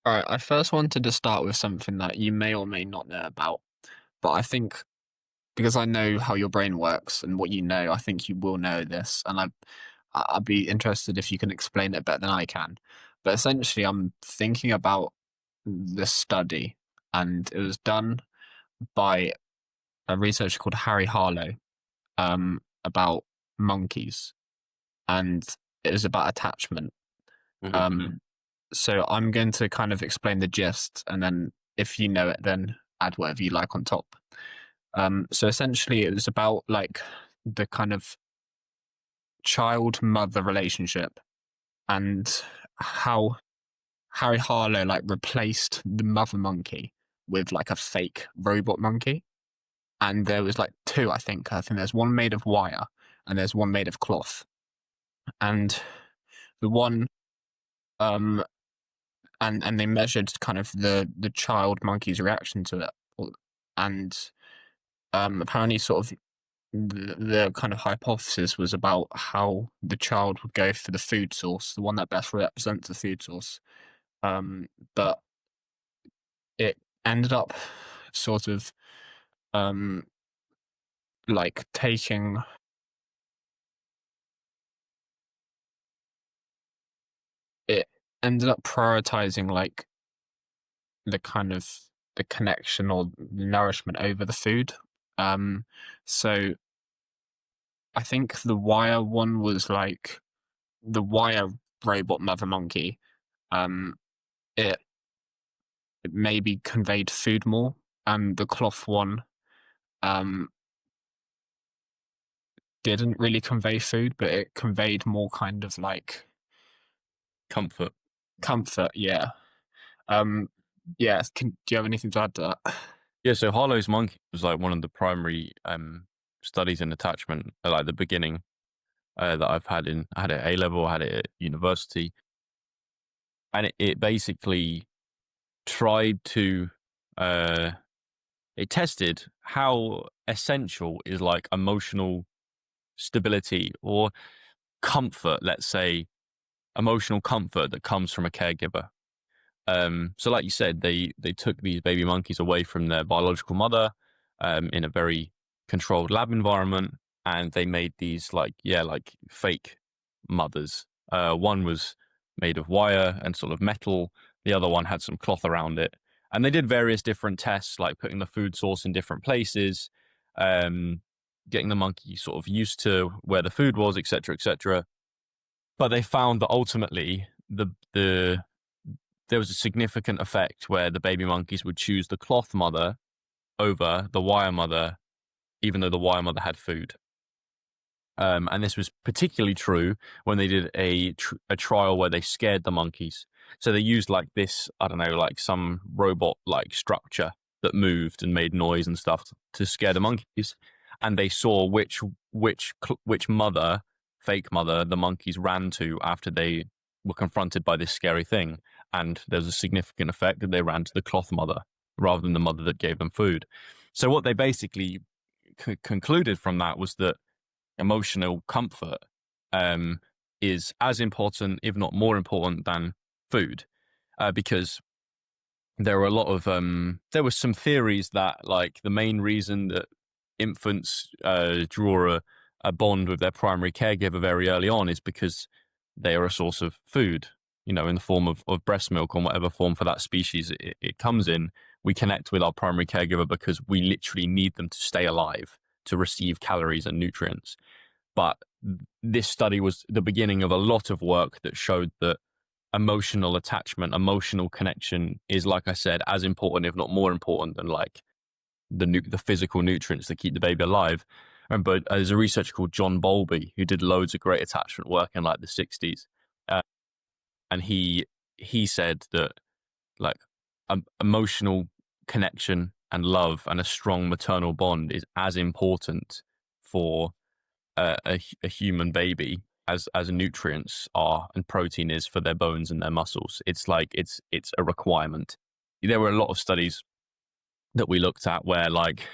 All right, I first wanted to start with something that you may or may not know about, but I think because I know how your brain works and what you know, I think you will know this, and I'd be interested if you can explain it better than I can. But essentially, I'm thinking about this study, and it was done by a researcher called Harry Harlow, about monkeys, and it was about attachment. Mhm. Um, so I'm going to kind of explain the gist, and then if you know it, then add whatever you like on top. So essentially, it was about like the kind of child mother relationship and how Harry Harlow like replaced the mother monkey with like a fake robot monkey. And there was like two, I think. I think there's one made of wire and there's one made of cloth. And the one um and they measured kind of the child monkey's reaction to it. And apparently sort of the kind of hypothesis was about how the child would go for the food source, the one that best represents the food source. But it ended up sort of um, like taking it ended up prioritizing like the kind of the connection or nourishment over the food. So I think the wire one was like the wire robot mother monkey. Um, it it maybe conveyed food more, and the cloth one um, didn't really convey food, but it conveyed more kind of like Comfort. comfort. Yeah. Um, yeah. Do you have anything to add to that? Yeah, so Harlow's monkey was like one of the primary studies in attachment at like the beginning that I've had in I had it at A level, I had it at university, and it basically tried to uh it tested how essential is like emotional stability or comfort, let's say emotional comfort that comes from a caregiver. So like you said, they took these baby monkeys away from their biological mother, in a very controlled lab environment, and they made these like fake mothers. One was made of wire and sort of metal. The other one had some cloth around it, and they did various different tests, like putting the food source in different places, um, getting the monkey sort of used to where the food was, etc., etc. But they found that ultimately the there was a significant effect where the baby monkeys would choose the cloth mother over the wire mother, even though the wire mother had food. And this was particularly true when they did a trial where they scared the monkeys. So they used like this, I don't know, like some robot like structure that moved and made noise and stuff to scare the monkeys. And they saw which mother, fake mother, the monkeys ran to after they were confronted by this scary thing. And there was a significant effect that they ran to the cloth mother rather than the mother that gave them food. So what they basically concluded from that was that emotional comfort um, is as important, if not more important, than food, because there were a lot of there were some theories that like the main reason that infants draw a bond with their primary caregiver very early on is because they are a source of food, you know, in the form of breast milk or whatever form for that species it comes in. We connect with our primary caregiver because we literally need them to stay alive to receive calories and nutrients. But this study was the beginning of a lot of work that showed that emotional attachment, emotional connection is, like I said, as important, if not more important, than like the physical nutrients that keep the baby alive. But there's a researcher called John Bowlby who did loads of great attachment work in like the 60s, and he said that like emotional connection and love and a strong maternal bond is as important for a human baby as nutrients are and protein is for their bones and their muscles. It's like it's a requirement. There were a lot of studies that we looked at where like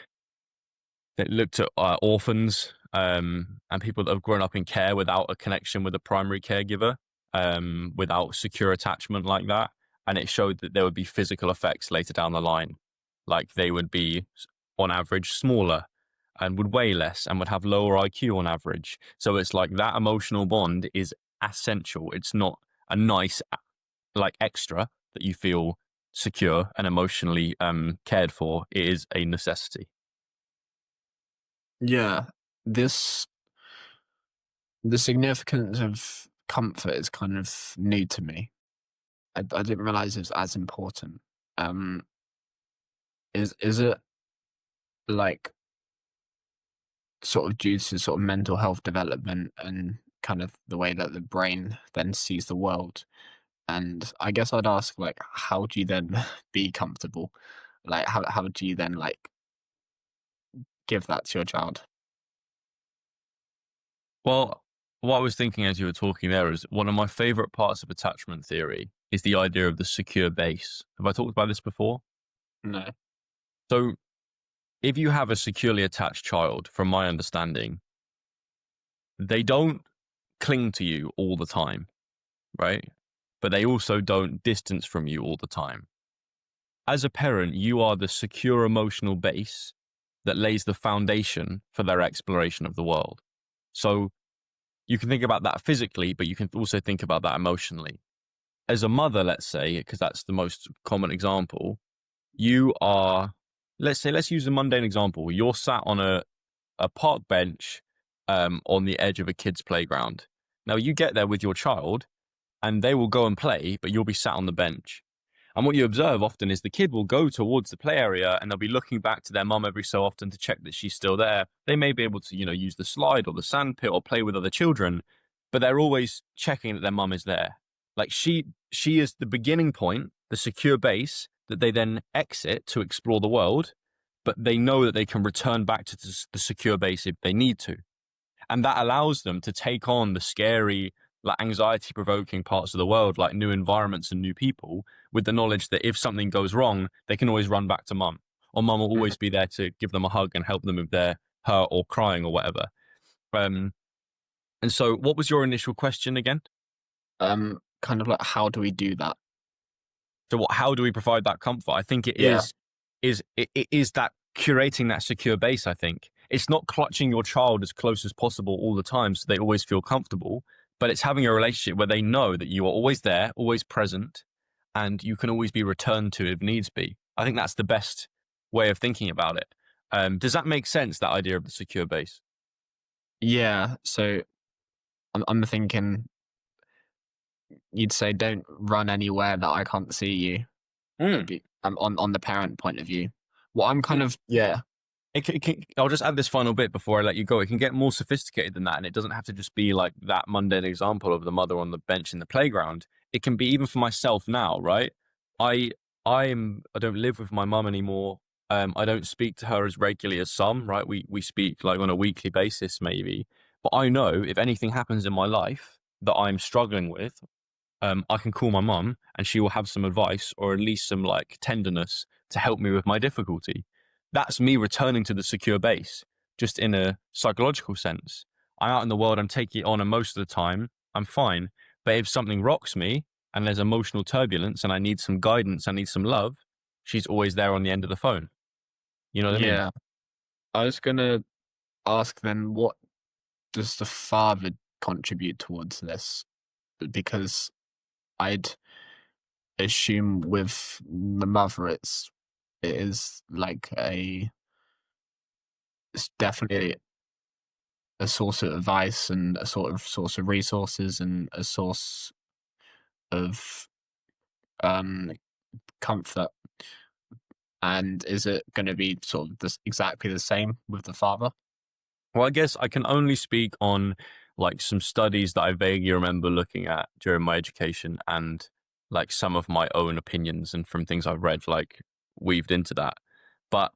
they looked at orphans and people that have grown up in care without a connection with a primary caregiver, without secure attachment like that. and it showed that there would be physical effects later down the line. Like they would be, on average, smaller and would weigh less and would have lower IQ on average. So it's like that emotional bond is essential. It's not a nice, like, extra that you feel secure and emotionally cared for. It is a necessity. Yeah, this the significance of comfort is kind of new to me. I didn't realize it was as important. Um, is it like sort of due to sort of mental health development and kind of the way that the brain then sees the world? And I guess I'd ask, like, how do you then be comfortable? Like, how do you then like give that to your child? Well, what I was thinking as you were talking there is one of my favorite parts of attachment theory is the idea of the secure base. Have I talked about this before? No. So, if you have a securely attached child, from my understanding, they don't cling to you all the time, right? But they also don't distance from you all the time. As a parent, you are the secure emotional base that lays the foundation for their exploration of the world. So you can think about that physically, but you can also think about that emotionally. As a mother, let's say, because that's the most common example, you are, let's use a mundane example. You're sat on a park bench on the edge of a kid's playground. Now, you get there with your child and they will go and play, but you'll be sat on the bench. And what you observe often is the kid will go towards the play area and they'll be looking back to their mum every so often to check that she's still there. They may be able to, use the slide or the sand pit or play with other children, but they're always checking that their mum is there. Like she is the beginning point, the secure base that they then exit to explore the world, but they know that they can return back to the secure base if they need to. And that allows them to take on the scary, like anxiety provoking parts of the world, like new environments and new people, with the knowledge that if something goes wrong, they can always run back to mum, or mum will Mhm. always be there to give them a hug and help them if they're hurt or crying or whatever. Um, and so, what was your initial question again? Kind of like, how do we do that? So, how do we provide that comfort? I think it Yeah. is that curating that secure base. I think it's not clutching your child as close as possible all the time, so they always feel comfortable. But it's having a relationship where they know that you are always there, always present, and you can always be returned to if needs be. I think that's the best way of thinking about it. Does that make sense? That idea of the secure base? Yeah. So I'm thinking you'd say don't run anywhere that I can't see you. Mm. That'd be on the parent point of view. What I'm kind of yeah. I'll just add this final bit before I let you go. It can get more sophisticated than that, and it doesn't have to just be like that mundane example of the mother on the bench in the playground. It can be even for myself now, right? I I don't live with my mum anymore. I don't speak to her as regularly as some, right? We speak like on a weekly basis, maybe. But I know if anything happens in my life that I'm struggling with, I can call my mum and she will have some advice or at least some like tenderness to help me with my difficulty. That's me returning to the secure base, just in a psychological sense. I'm out in the world, I'm taking it on, and most of the time, I'm fine. But if something rocks me and there's emotional turbulence and I need some guidance, I need some love, she's always there on the end of the phone. You know what I mean? Yeah. I was gonna ask then, what does the father contribute towards this? Because I'd assume with the mother, it is like it's definitely a source of advice and a sort of source of resources and a source of um comfort. And is it going to be sort of this exactly the same with the father? Well, I guess I can only speak on like some studies that I vaguely remember looking at during my education and like some of my own opinions and from things I've read, like weaved into that. But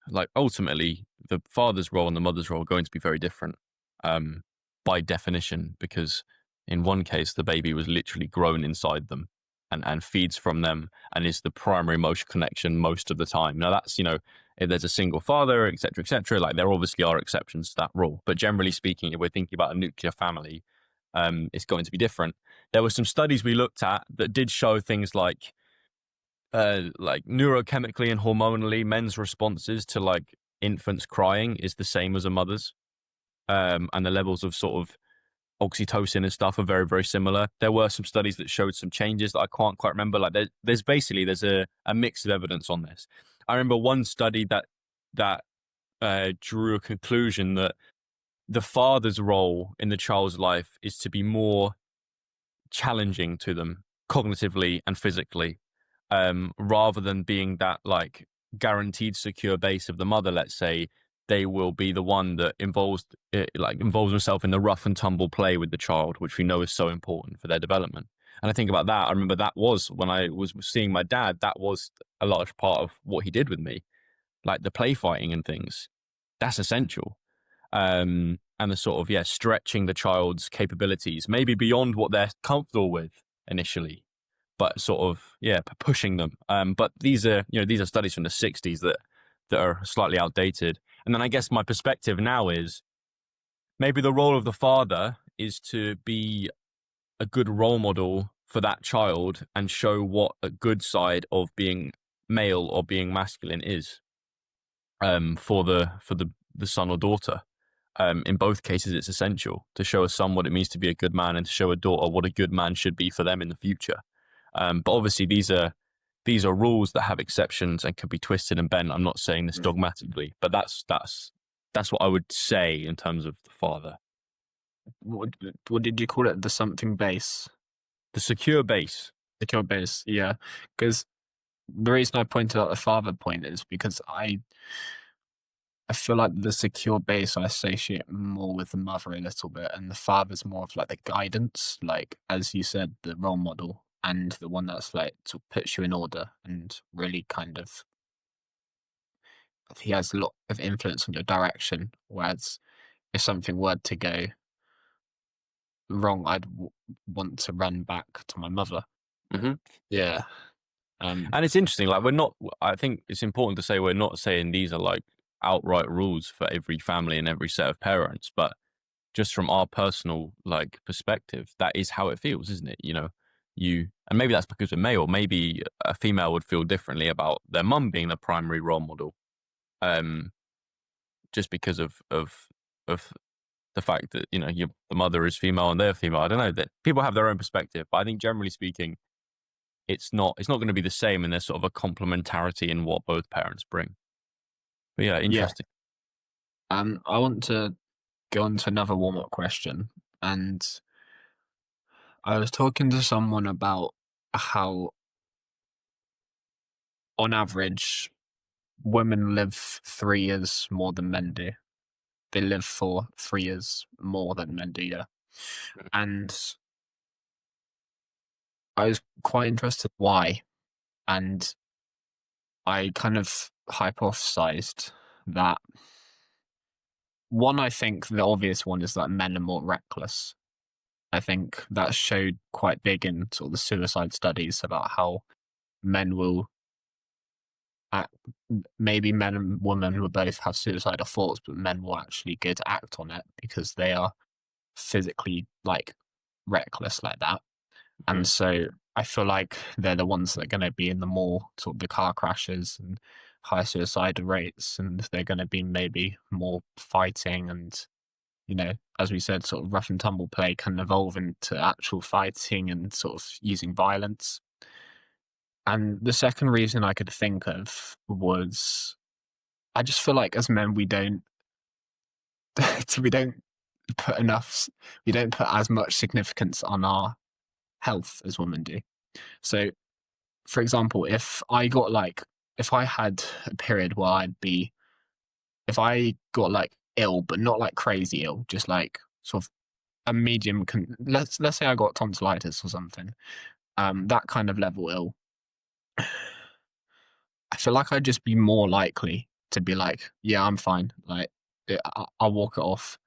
like ultimately, the father's role and the mother's role are going to be very different um, by definition, because in one case, the baby was literally grown inside them and feeds from them and is the primary emotional connection most of the time. Now, that's, if there's a single father, et cetera, like there obviously are exceptions to that rule. But generally speaking, if we're thinking about a nuclear family, it's going to be different. There were some studies we looked at that did show things like like neurochemically and hormonally, men's responses to like infants crying is the same as a mother's. And the levels of sort of oxytocin and stuff are very, very similar. There were some studies that showed some changes that I can't quite remember. Like there's a mix of evidence on this. I remember one study that drew a conclusion that the father's role in the child's life is to be more challenging to them cognitively and physically, rather than being that like guaranteed secure base of the mother. Let's say they will be the one that involves himself in the rough and tumble play with the child, which we know is so important for their development. And I think about that. I remember that was when I was seeing my dad. That was a large part of what he did with me, like the play fighting and things. That's essential. And the sort of stretching the child's capabilities, maybe beyond what they're comfortable with initially, but sort of pushing them. But these are studies from the '60s that are slightly outdated. And then I guess my perspective now is maybe the role of the father is to be a good role model for that child and show what a good side of being male or being masculine is, for the son or daughter. In both cases, it's essential to show a son what it means to be a good man and to show a daughter what a good man should be for them in the future. But obviously, these are rules that have exceptions and could be twisted and bent. I'm not saying this dogmatically, but that's what I would say in terms of the father. What did you call it? The something base? The secure base. Secure base, yeah. Because the reason I pointed out the father point is because I feel like the secure base I associate more with the mother a little bit, and the father's more of like the guidance, like as you said, the role model, and the one that's like to puts you in order and really kind of he has a lot of influence on your direction. Whereas if something were to go wrong, want to run back to my mother. Mm-hmm. Yeah. And it's interesting, like I think it's important to say we're not saying these are like outright rules for every family and every set of parents, but just from our personal like perspective, that is how it feels, isn't it? And maybe that's because we're male. Maybe a female would feel differently about their mum being the primary role model, just because of the fact that the mother is female and they're female. I don't know, that people have their own perspective, but I think generally speaking, it's not going to be the same, and there's sort of a complementarity in what both parents bring. But yeah, interesting. I want to go on to another warm-up question, and I was talking to someone about how, on average, women live 3 years more than men do. They live for 3 years more than men do, yeah. And I was quite interested why, and I kind of hypothesized that one, I think the obvious one is that men are more reckless. I think that showed quite big in sort of the suicide studies about how men will act, maybe men and women will both have suicidal thoughts, but men will actually go to act on it because they are physically like reckless like that. And so I feel like they're the ones that are going to be in the more sort of the car crashes and high suicide rates, and they're going to be maybe more fighting and, as we said, sort of rough and tumble play can evolve into actual fighting and sort of using violence. And the second reason I could think of was I just feel like as men we don't we don't put enough we don't put as much significance on our health as women do. So for example, if I had a period where if I got like ill, but not like crazy ill, just like sort of a medium, let's say I got tonsillitis or something, that kind of level ill, I feel like I'd just be more likely to be like, yeah, I'm fine. Like, I'll walk it off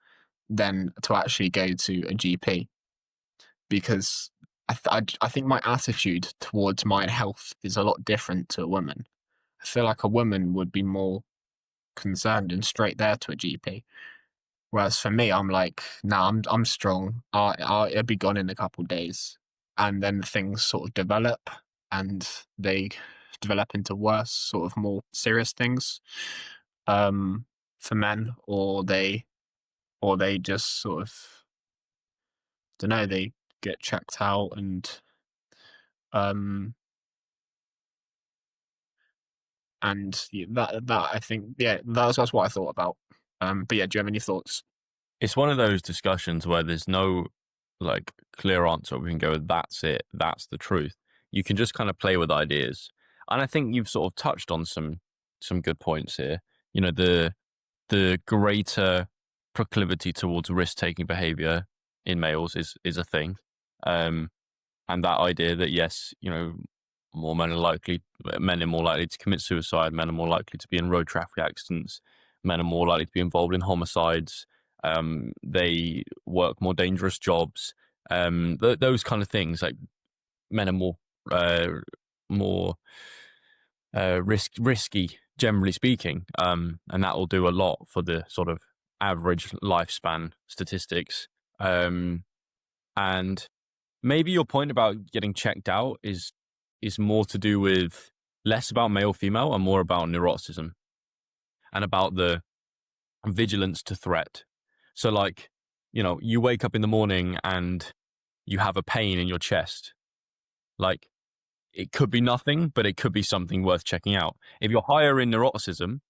than to actually go to a GP because I think my attitude towards my health is a lot different to a woman. I feel like a woman would be more concerned and straight there to a GP. Whereas for me, I'm like, nah, I'm strong. It'll be gone in a couple of days, and then things sort of develop, and they develop into worse, sort of more serious things um, for men, or they just sort of don't know, they get checked out um that I think that's what I thought about. But yeah, do you have any thoughts? It's one of those discussions where there's no like clear answer. We can go, that's it, that's the truth. You can just kind of play with ideas, and I think you've sort of touched on some good points here. You know, the greater proclivity towards risk taking behavior in males is a thing, um, and that idea that yes, you know, more men are more likely to commit suicide, men are more likely to be in road traffic accidents, men are more likely to be involved in homicides, they work more dangerous jobs, those kind of things. Like men are uh, more risky, generally speaking, and that will do a lot for the sort of average lifespan statistics. And maybe your point about getting checked out is more to do with less about male female and more about neuroticism and about the vigilance to threat. So like, you know, you wake up in the morning and you have a pain in your chest. Like it could be nothing, but it could be something worth checking out. If you're higher in neuroticism,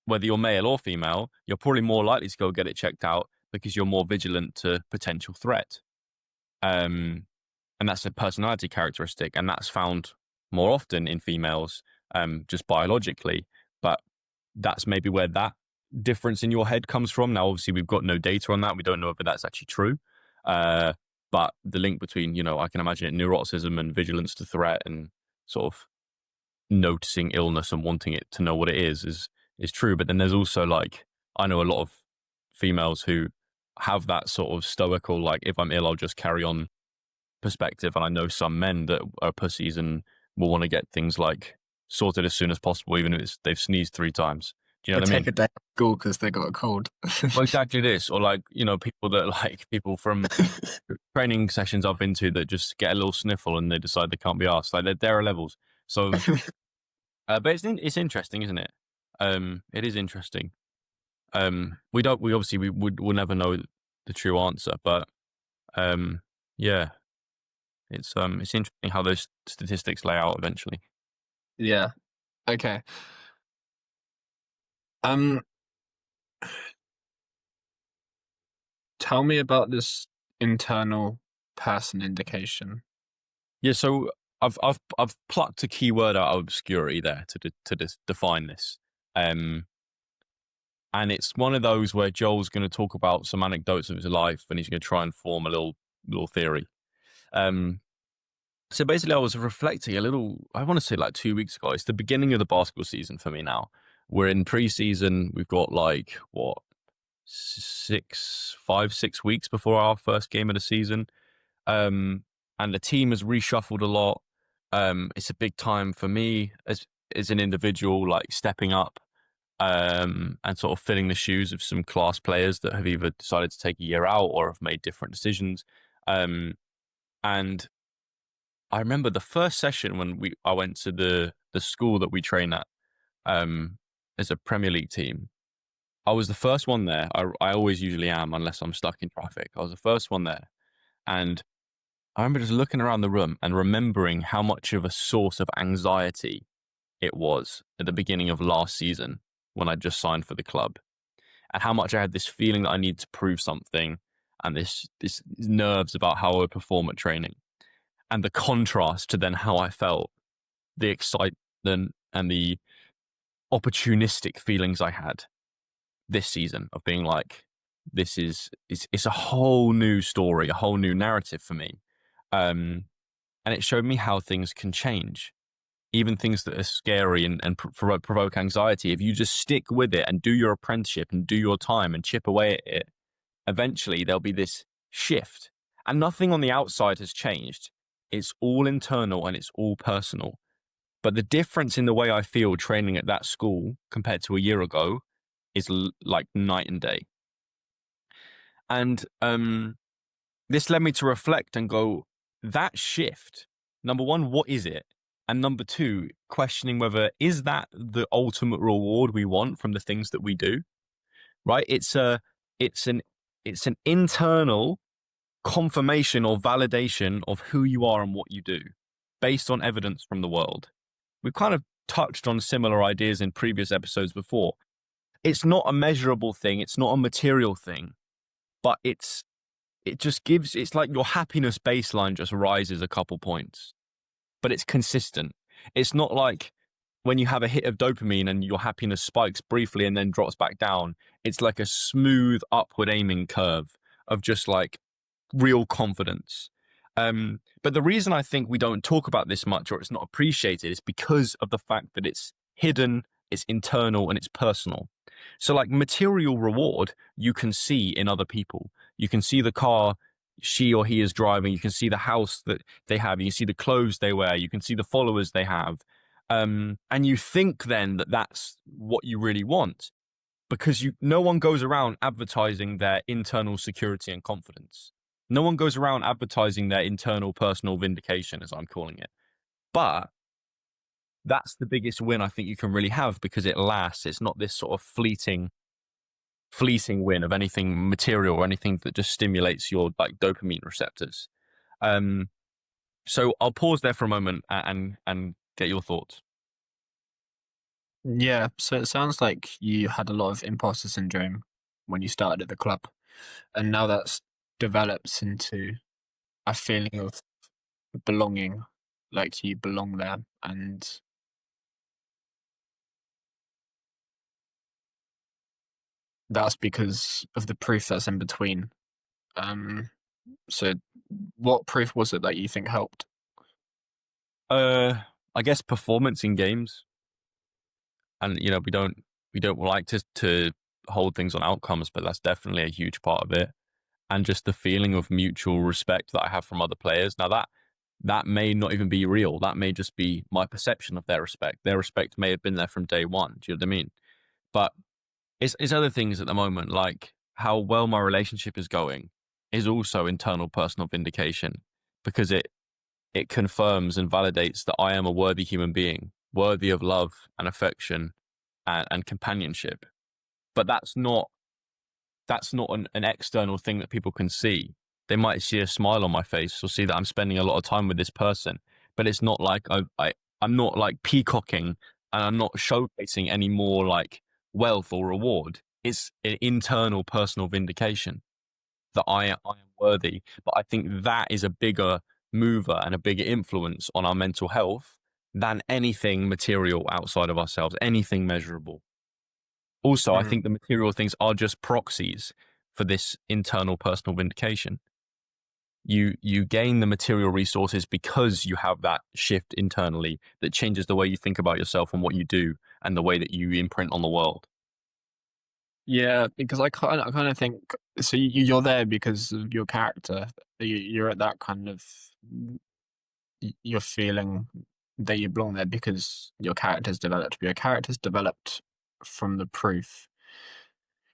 whether you're male or female, you're probably more likely to go get it checked out because you're more vigilant to potential threat. Um, and that's a personality characteristic, and that's found more often in females, just biologically. But that's maybe where that difference in your head comes from. Now, obviously, we've got no data on that. We don't know if that's actually true. But the link between, you know, I can imagine it, neuroticism and vigilance to threat and sort of noticing illness and wanting it to know what it is true. But then there's also like, I know a lot of females who have that sort of stoical, like, if I'm ill, I'll just carry on perspective. And I know some men that are pussies and will want to get things like sorted as soon as possible, even if they've sneezed 3 times. Do you know Or what I take mean? a day off school because they got a cold. Well, exactly this, or like, you know, people that like people from training sessions I've been to that just get a little sniffle and they decide they can't be asked. Like there are levels. So, but it's interesting, isn't it? It is interesting. We obviously we'll never know the true answer, but um, yeah, it's interesting how those statistics lay out eventually. Yeah. Okay. Um, Tell me about this internal person indication. Yeah, so I've plucked a keyword out of obscurity there to define this. Um, and it's one of those where Joel's going to talk about some anecdotes of his life, and he's going to try and form a little theory. Um, so basically, I was reflecting a little. I want to say like 2 weeks ago. It's the beginning of the basketball season for me now. We're in preseason. We've got like what 6 weeks before our first game of the season. And the team has reshuffled a lot. It's a big time for me as an individual, like stepping up and sort of filling the shoes of some class players that have either decided to take a year out or have made different decisions. And I remember the first session when I went to the school that we train at as a Premier League team. I was the first one there. I always usually am unless I'm stuck in traffic. I was the first one there, and I remember just looking around the room and remembering how much of a source of anxiety it was at the beginning of last season when I just signed for the club, and how much I had this feeling that I need to prove something and this nerves about how I would perform at training, and the contrast to then how I felt, the excitement and the opportunistic feelings I had this season of being like, it's a whole new story, a whole new narrative for me. Um, and it showed me how things can change, even things that are scary and provoke anxiety. If you just stick with it and do your apprenticeship and do your time and chip away at it, eventually there'll be this shift. And nothing on the outside has changed. It's all internal and it's all personal. But the difference in the way I feel training at that school compared to a year ago is like night and day. And this led me to reflect and go, that shift, number one, what is it? And number two, questioning whether is that the ultimate reward we want from the things that we do, right? It's an it's an internal confirmation or validation of who you are and what you do based on evidence from the world. We've kind of touched on similar ideas in previous episodes before. It's not a measurable thing, it's not a material thing, but it just gives, it's like your happiness baseline just rises a couple points, but it's consistent. It's not like when you have a hit of dopamine and your happiness spikes briefly and then drops back down. It's like a smooth upward aiming curve of just like real confidence. But the reason I think we don't talk about this much or it's not appreciated is because of the fact that it's hidden, it's internal, and it's personal. So, like material reward, you can see in other people. You can see the car she or he is driving. You can see the house that they have. You can see the clothes they wear. You can see the followers they have. And you think then that that's what you really want because no one goes around advertising their internal security and confidence. No one goes around advertising their internal personal vindication, as I'm calling it. But that's the biggest win I think you can really have because it lasts. It's not this sort of fleeting win of anything material or anything that just stimulates your like dopamine receptors. So I'll pause there for a moment and get your thoughts. Yeah, so it sounds like you had a lot of imposter syndrome when you started at the club, and now that's develops into a feeling of belonging, like you belong there, and that's because of the proof that's in between. Um, so what proof was it that you think helped? I guess performance in games, and we don't like to hold things on outcomes, but that's definitely a huge part of it. And just the feeling of mutual respect that I have from other players. Now that may not even be real. That may just be my perception of their respect. Their respect may have been there from day one. Do you know what I mean? But it's other things at the moment, like how well my relationship is going, is also internal personal vindication because it confirms and validates that I am a worthy human being, worthy of love and affection and companionship. But that's not an external thing that people can see. They might see a smile on my face or see that I'm spending a lot of time with this person, but it's not like I'm not like peacocking and I'm not showcasing any more like wealth or reward. It's an internal personal vindication that I am worthy. But I think that is a bigger mover and a bigger influence on our mental health than anything material outside of ourselves, anything measurable. Also, I Mm. think the material things are just proxies for this internal personal vindication. You gain the material resources because you have that shift internally that changes the way you think about yourself and what you do and the way that you imprint on the world. Yeah, because I kind of think so. You're there because of your character. You're at that kind of you're feeling that you belong there because your character's developed. But your character's developed from the proof.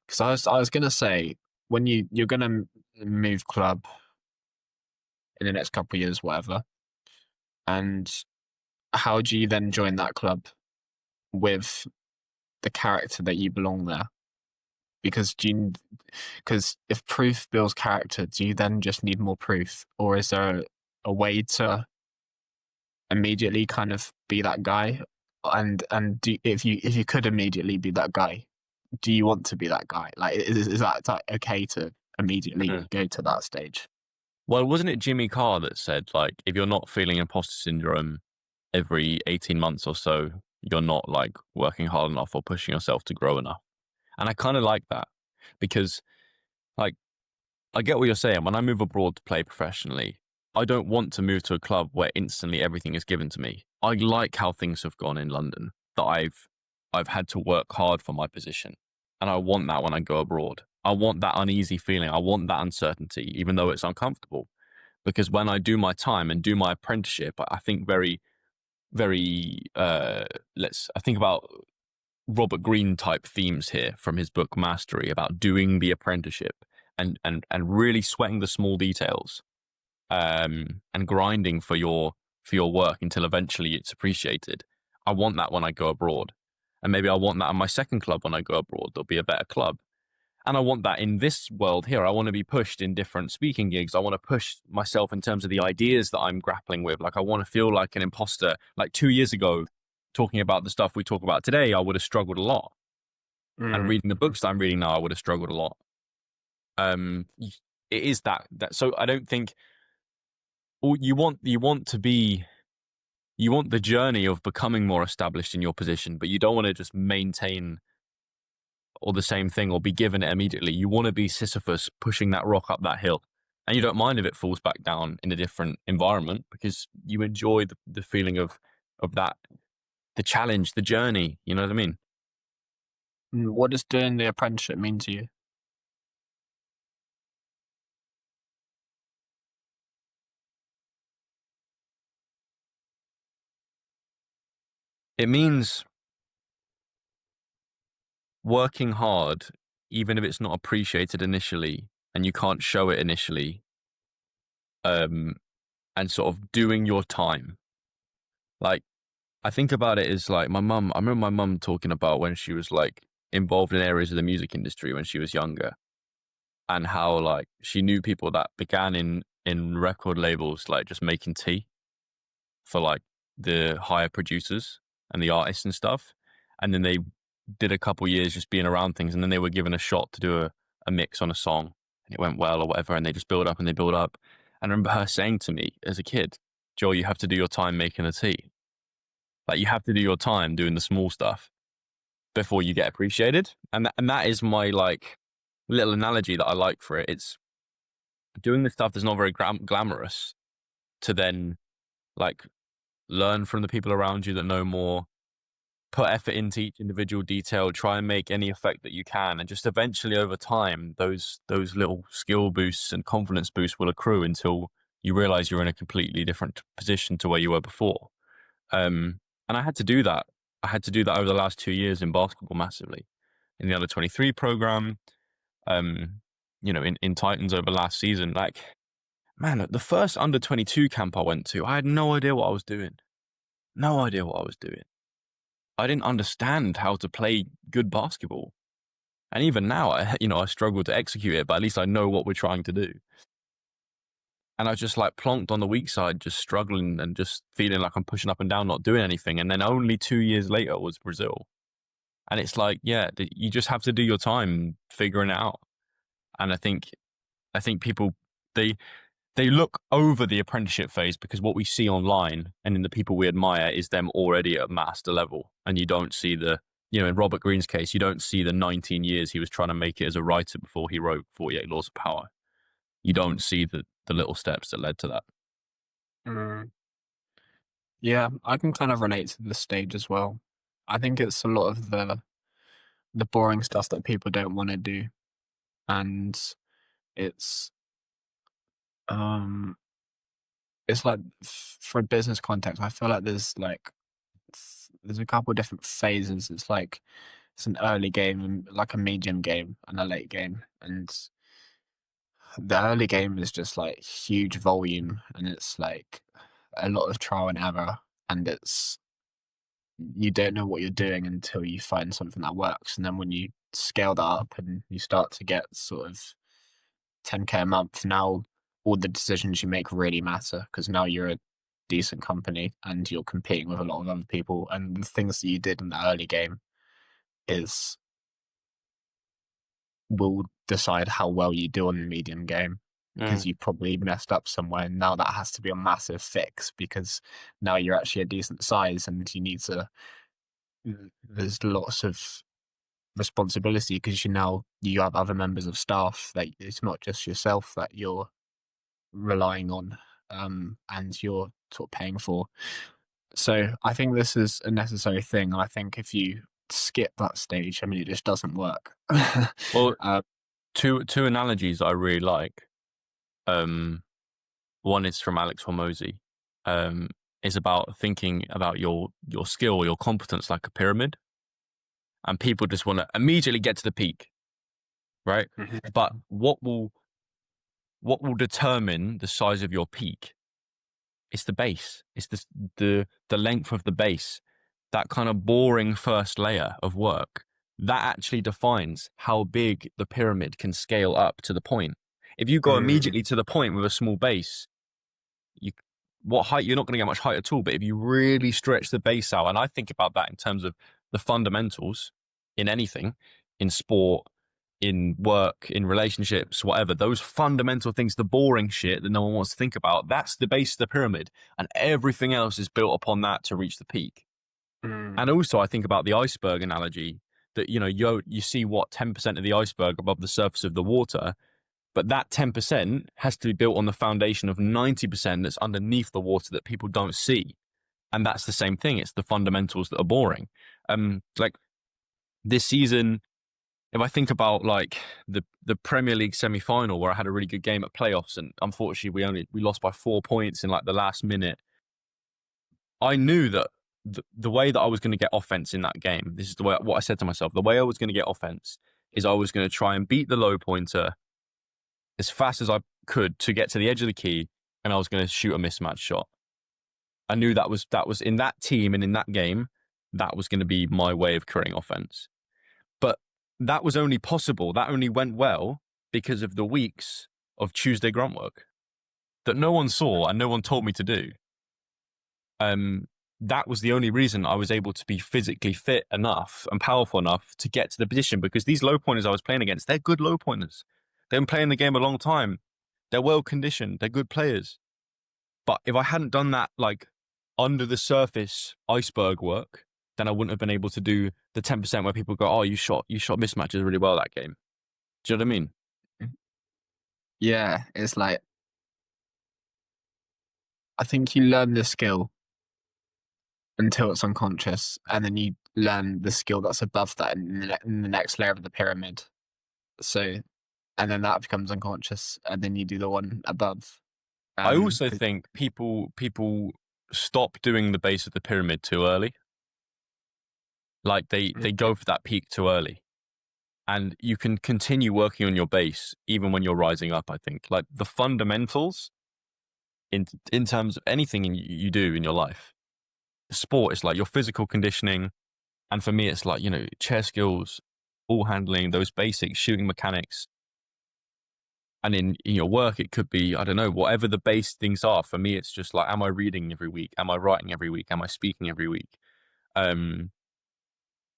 Because I was gonna say when you're gonna move club in the next couple of years, whatever, and how do you then join that club with the character that you belong there? Because if proof builds character, do you then just need more proof, or is there a way to immediately kind of be that guy? And if you could immediately be that guy, do you want to be that guy? Like, is that okay to immediately Mm. go to that stage? Well, wasn't it Jimmy Carr that said, like, if you're not feeling imposter syndrome every 18 months or so, you're not like working hard enough or pushing yourself to grow enough? And I kind of like that because, like, I get what you're saying. When I move abroad to play professionally, I don't want to move to a club where instantly everything is given to me. I like how things have gone in London, that I've had to work hard for my position. And I want that when I go abroad. I want that uneasy feeling. I want that uncertainty, even though it's uncomfortable. Because when I do my time and do my apprenticeship, I think very, very I think about Robert Greene type themes here from his book Mastery about doing the apprenticeship and really sweating the small details and grinding for your for your work until eventually it's appreciated. I want that when I go abroad. And maybe I want that in my second club when I go abroad. There'll be a better club. And I want that in this world here. I want to be pushed in different speaking gigs. I want to push myself in terms of the ideas that I'm grappling with. Like, I want to feel like an imposter. Like 2 years ago, talking about the stuff we talk about today, I would have struggled a lot. And reading the books that I'm reading now, I would have struggled a lot. It is that. So I don't think you want the journey of becoming more established in your position, but you don't want to just maintain or the same thing or be given it immediately. You want to be Sisyphus pushing that rock up that hill. And you don't mind if it falls back down in a different environment because you enjoy the feeling of that, the challenge, the journey. You know what I mean? What does doing the apprenticeship mean to you? It means working hard, even if it's not appreciated initially and you can't show it initially, and sort of doing your time. Like, I think about it as like I remember my mum talking about when she was like involved in areas of the music industry when she was younger, and how like she knew people that began in record labels, like just making tea for like the higher producers and the artists and stuff. And then they did a couple years just being around things, and then they were given a shot to do a mix on a song, and it went well or whatever, and they just build up and they build up. And I remember her saying to me as a kid, Joel, you have to do your time making the tea. Like, you have to do your time doing the small stuff before you get appreciated. And that is my like little analogy that I like for it. It's doing the stuff that's not very glamorous to then like learn from the people around you that know more, put effort into each individual detail, try and make any effect that you can, and just eventually over time those little skill boosts and confidence boosts will accrue until you realize you're in a completely different position to where you were before. And I had to do that. I had to do that over the last 2 years in basketball massively, in the under 23 program, in Titans over last season. Like, man, the first under 22 camp I went to, I had no idea what I was doing. No idea what I was doing. I didn't understand how to play good basketball. And even now, I struggle to execute it, but at least I know what we're trying to do. And I was just like plonked on the weak side, just struggling and just feeling like I'm pushing up and down, not doing anything. And then only 2 years later was Brazil. And it's like, yeah, you just have to do your time figuring it out. And I think people, they look over the apprenticeship phase because what we see online and in the people we admire is them already at master level. And you don't see in Robert Greene's case, you don't see the 19 years he was trying to make it as a writer before he wrote 48 Laws of Power. You don't see the little steps that led to that. Mm. Yeah, I can kind of relate to the stage as well. I think it's a lot of the boring stuff that people don't want to do, and it's um it's like for a business context, I feel like there's a couple of different phases. It's like it's an early game, like a medium game, and a late game, and the early game is just like huge volume, and it's like a lot of trial and error, and you don't know what you're doing until you find something that works. And then when you scale that up and you start to get sort of 10K a month, now all the decisions you make really matter because now you're a decent company and you're competing with a lot of other people. And the things that you did in the early game is will decide how well you do on the medium game because you probably messed up somewhere. And now that has to be a massive fix because now you're actually a decent size and you need to. There's lots of responsibility because you have other members of staff that it's not just yourself that you're relying on and you're sort of paying for. So I think this is a necessary thing. I think if you skip that stage, I mean, it just doesn't work. Well, two analogies I really like. One is from Alex Hormozy. Is about thinking about your skill, your competence like a pyramid. And people just want to immediately get to the peak, right? But what will determine the size of your peak It's the base. It's the length of the base. That kind of boring first layer of work. That actually defines how big the pyramid can scale up to the point. If you go Mm, immediately to the point with a small base, you what height you're not going to get much height at all. But if you really stretch the base out, and I think about that in terms of the fundamentals in anything, in sport, in work, in relationships, whatever, those fundamental things, the boring shit that no one wants to think about, that's the base of the pyramid. And everything else is built upon that to reach the peak. mm, And also I think about the iceberg analogy that, you see what 10% of the iceberg above the surface of the water, but that 10% has to be built on the foundation of 90% that's underneath the water that people don't see. And that's the same thing. It's the fundamentals that are boring. Like this season, if I think about like the Premier League semi-final where I had a really good game at playoffs and unfortunately we lost by 4 points in like the last minute. I knew that the way that I was going to get offense in that game, this is the way what I said to myself, the way I was going to get offense is I was going to try and beat the low pointer as fast as I could to get to the edge of the key, and I was going to shoot a mismatch shot. I knew that was in that team and in that game, that was going to be my way of creating offense. But that was only possible, that only went well because of the weeks of Tuesday grunt work that no one saw and no one told me to do. That was the only reason I was able to be physically fit enough and powerful enough to get to the position, because these low pointers I was playing against, they're good low pointers. They've been playing the game a long time. They're well conditioned. They're good players. But if I hadn't done that, like under the surface iceberg work, then I wouldn't have been able to do the 10% where people go, "Oh, you shot mismatches really well that game." Do you know what I mean? yeah, it's like I think you learn the skill until it's unconscious, and then you learn the skill that's above that in the next layer of the pyramid. So, and then that becomes unconscious, and then you do the one above. I also 'Cause- think people stop doing the base of the pyramid too early. Like they go for that peak too early. And you can continue working on your base even when you're rising up, I think. Like the fundamentals in terms of anything you do in your life. Sport is like your physical conditioning, and for me it's like, chair skills, ball handling, those basic shooting mechanics. And in your work it could be, I don't know, whatever the base things are. For me it's just like, am I reading every week? Am I writing every week? Am I speaking every week? Um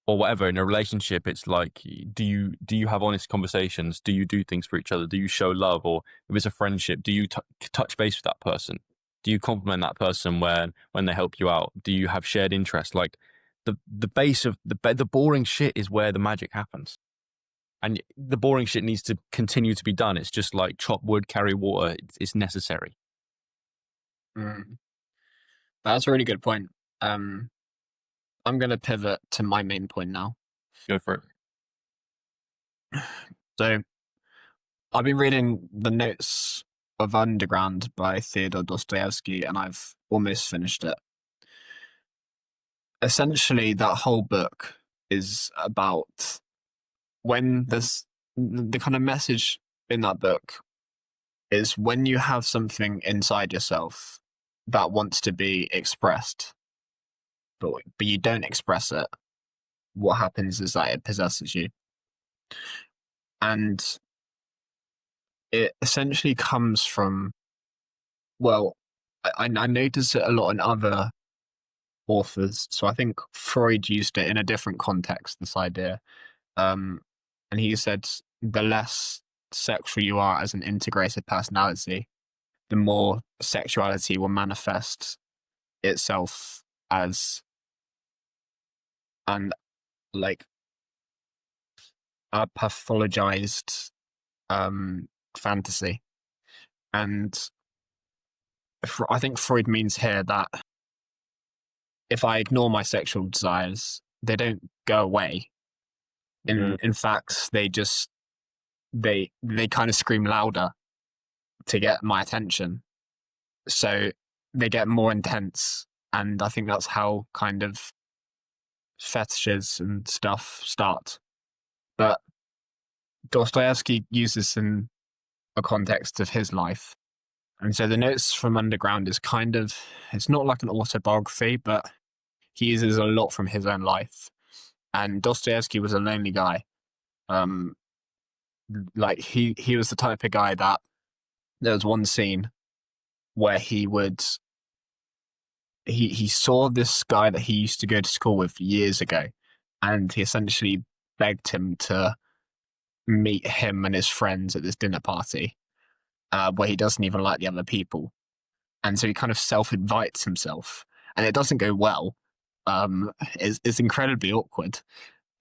or whatever. In a relationship it's like, do you have honest conversations? Do you do things for each other? Do you show love? Or if it's a friendship, do you touch base with that person? Do you compliment that person when they help you out? Do you have shared interests? Like the base of the boring shit is where the magic happens, and the boring shit needs to continue to be done. It's just like chop wood, carry water. It's necessary. Mm, that's a really good point. Um, I'm going to pivot to my main point now. Go for it. So, I've been reading the Notes of Underground by Theodore Dostoyevsky, and I've almost finished it. Essentially, that whole book is about when the kind of message in that book is when you have something inside yourself that wants to be expressed, but you don't express it. What happens is that it possesses you, and it essentially comes from, well, I notice it a lot in other authors. So I think Freud used it in a different context, this idea. Um, and he said the less sexual you are as an integrated personality, the more sexuality will manifest itself as an like a pathologized fantasy. And I think Freud means here that if I ignore my sexual desires, they don't go away. Mm. In fact, they kind of scream louder to get my attention. So they get more intense. And I think that's how kind of fetishes and stuff start. But Dostoevsky uses in a context of his life. And so the Notes from Underground is kind of, it's not like an autobiography, but he uses a lot from his own life. And Dostoevsky was a lonely guy. Um, like he was the type of guy that there was one scene where he saw this guy that he used to go to school with years ago, and he essentially begged him to meet him and his friends at this dinner party, where he doesn't even like the other people, and so he kind of self-invites himself, and it doesn't go well. It's incredibly awkward,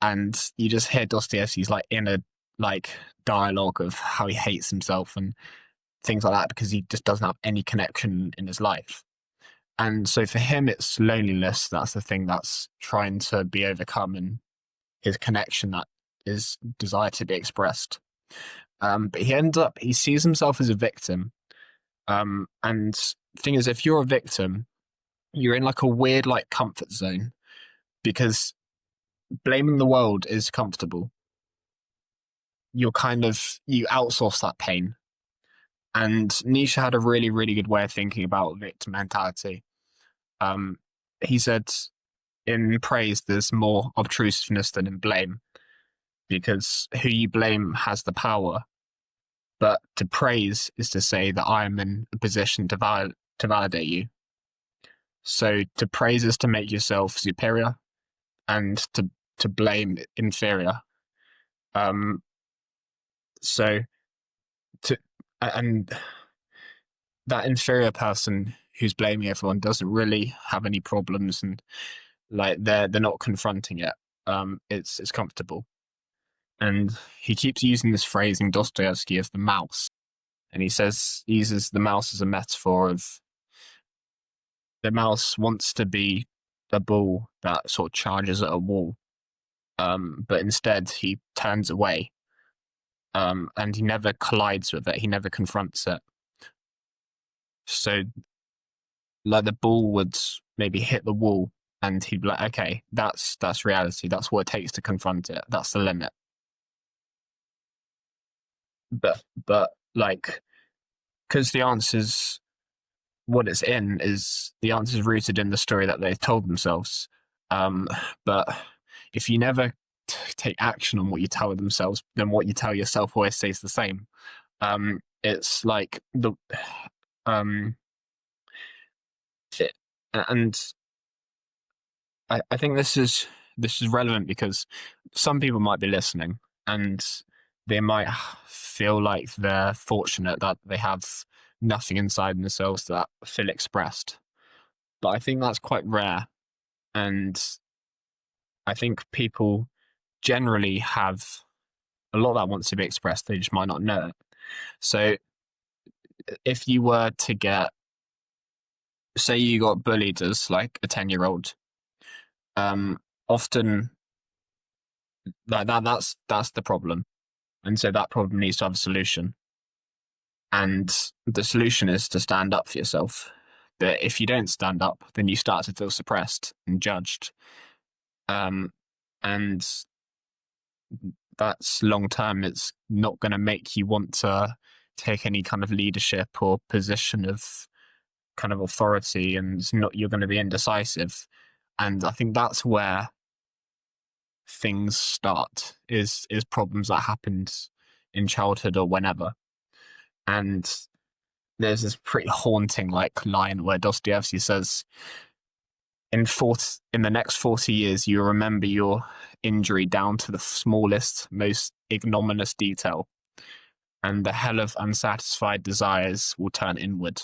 and you just hear Dostoevsky's like inner like dialogue of how he hates himself and things like that because he just doesn't have any connection in his life. And so for him, it's loneliness. That's the thing that's trying to be overcome, and his connection that is desire to be expressed. But he sees himself as a victim. And the thing is, if you're a victim, you're in like a weird like comfort zone because blaming the world is comfortable. You outsource that pain. And Nietzsche had a really, really good way of thinking about victim mentality. Um, he said, in praise, there's more obtrusiveness than in blame, because who you blame has the power. But to praise is to say that I am in a position to validate you. So to praise is to make yourself superior, and to blame inferior. Um, so to and that inferior person who's blaming everyone doesn't really have any problems, and like they're not confronting it. It's comfortable. And he keeps using this phrase in Dostoevsky of the mouse, and he uses the mouse as a metaphor of the mouse wants to be a ball that sort of charges at a wall, but instead he turns away, and he never collides with it. He never confronts it. So like the ball would maybe hit the wall, and he'd be like, okay, that's reality. That's what it takes to confront it. That's the limit. But like, because the answer's what it's in is the answer's rooted in the story that they've told themselves. But if you never take action on what you tell themselves, then what you tell yourself always stays the same. It's like the um, it, and I think this is relevant because some people might be listening and they might feel like they're fortunate that they have nothing inside themselves that feel expressed. But I think that's quite rare. And I think people generally have a lot that wants to be expressed, they just might not know it. So if you were to say you got bullied as like a 10-year-old, often like that's the problem. And so that problem needs to have a solution. And the solution is to stand up for yourself. But if you don't stand up, then you start to feel suppressed and judged. Um, and that's long term. It's not going to make you want to take any kind of leadership or position of kind of authority, and you're going to be indecisive. And I think that's where things start is problems that happened in childhood or whenever. And there's this pretty haunting like line where Dostoevsky says, in the next 40 years, you remember your injury down to the smallest, most ignominious detail, and the hell of unsatisfied desires will turn inward.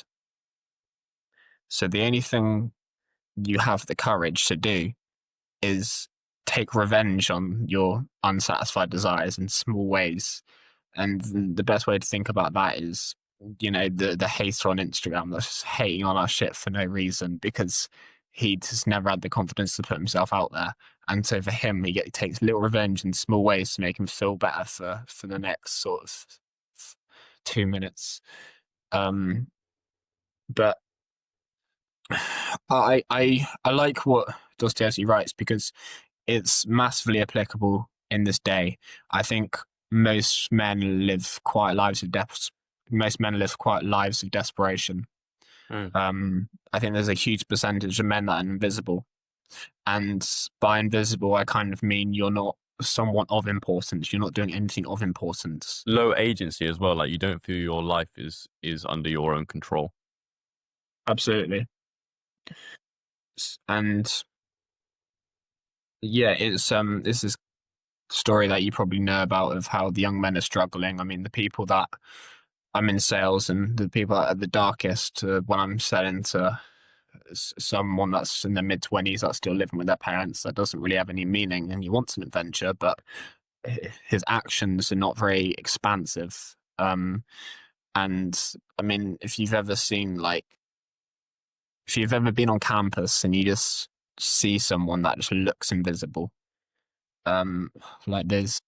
So the only thing you have the courage to do is take revenge on your unsatisfied desires in small ways. And the best way to think about that is, the hater on Instagram that's just hating on our shit for no reason because he just never had the confidence to put himself out there. And so for him, he takes little revenge in small ways to make him feel better for the next sort of 2 minutes. But I like what Dostoevsky writes because it's massively applicable in this day. I think most men live quiet lives of most men live quite lives of desperation. Mm. I think there's a huge percentage of men that are invisible. And by invisible, I kind of mean you're not someone of importance. You're not doing anything of importance. Low agency as well. Like you don't feel your life is under your own control. Absolutely. And yeah, it's this is a story that you probably know about of how the young men are struggling. I mean, the people that I'm in sales and the people that are the darkest when I'm selling to someone that's in their mid-20s that's still living with their parents, that doesn't really have any meaning, and he wants an adventure, but his actions are not very expansive. And I mean, if you've ever been on campus and you just see someone that just looks invisible, um, like there's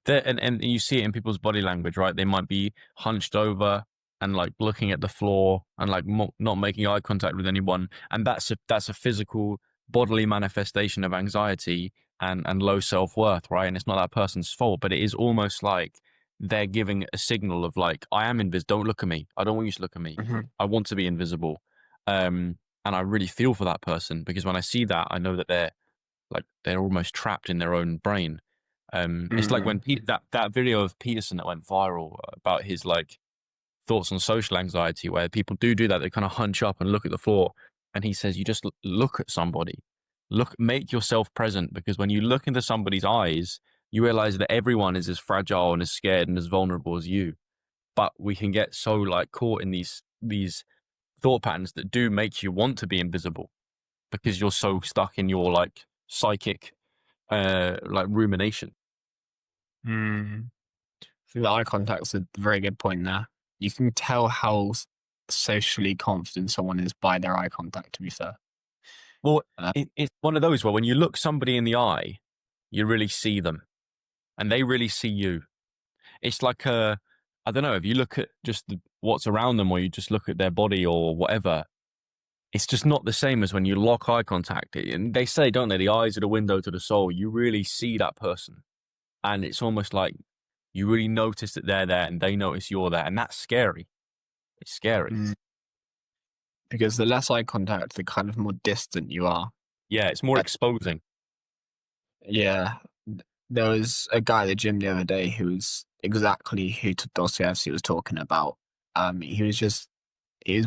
And you see it in people's body language, right? They might be hunched over and like looking at the floor and like not making eye contact with anyone, and that's a physical bodily manifestation of anxiety and low self-worth, right? And it's not that person's fault, but it is almost like they're giving a signal of like, I am invisible. Don't look at me. I don't want you to look at me. Mhm, I want to be invisible. And I really feel for that person, because when I see that, I know that they're almost trapped in their own brain. It's like mhm, when that video of Peterson that went viral about his like thoughts on social anxiety, where people do that. They kind of hunch up and look at the floor, and he says, you just look at somebody, make yourself present, because when you look into somebody's eyes, you realize that everyone is as fragile and as scared and as vulnerable as you. But we can get so like caught in these thought patterns that do make you want to be invisible, because you're so stuck in your like psychic like rumination. mm. I think the eye contact's a very good point there. You can tell how socially confident someone is by their eye contact, to be fair. Well, Uh, it's one of those where when you look somebody in the eye, you really see them and they really see you. It's like I don't know, if you look at just what's around them, or you just look at their body or whatever, it's just not the same as when you lock eye contact. And they say, don't they, the eyes are the window to the soul. You really see that person. And it's almost like you really notice that they're there and they notice you're there. And that's scary. It's scary. mm, because the less eye contact, the kind of more distant you are. Yeah, it's more Uh, exposing. yeah, there was a guy at the gym the other day who was exactly who Dostoyevsky was talking about. He was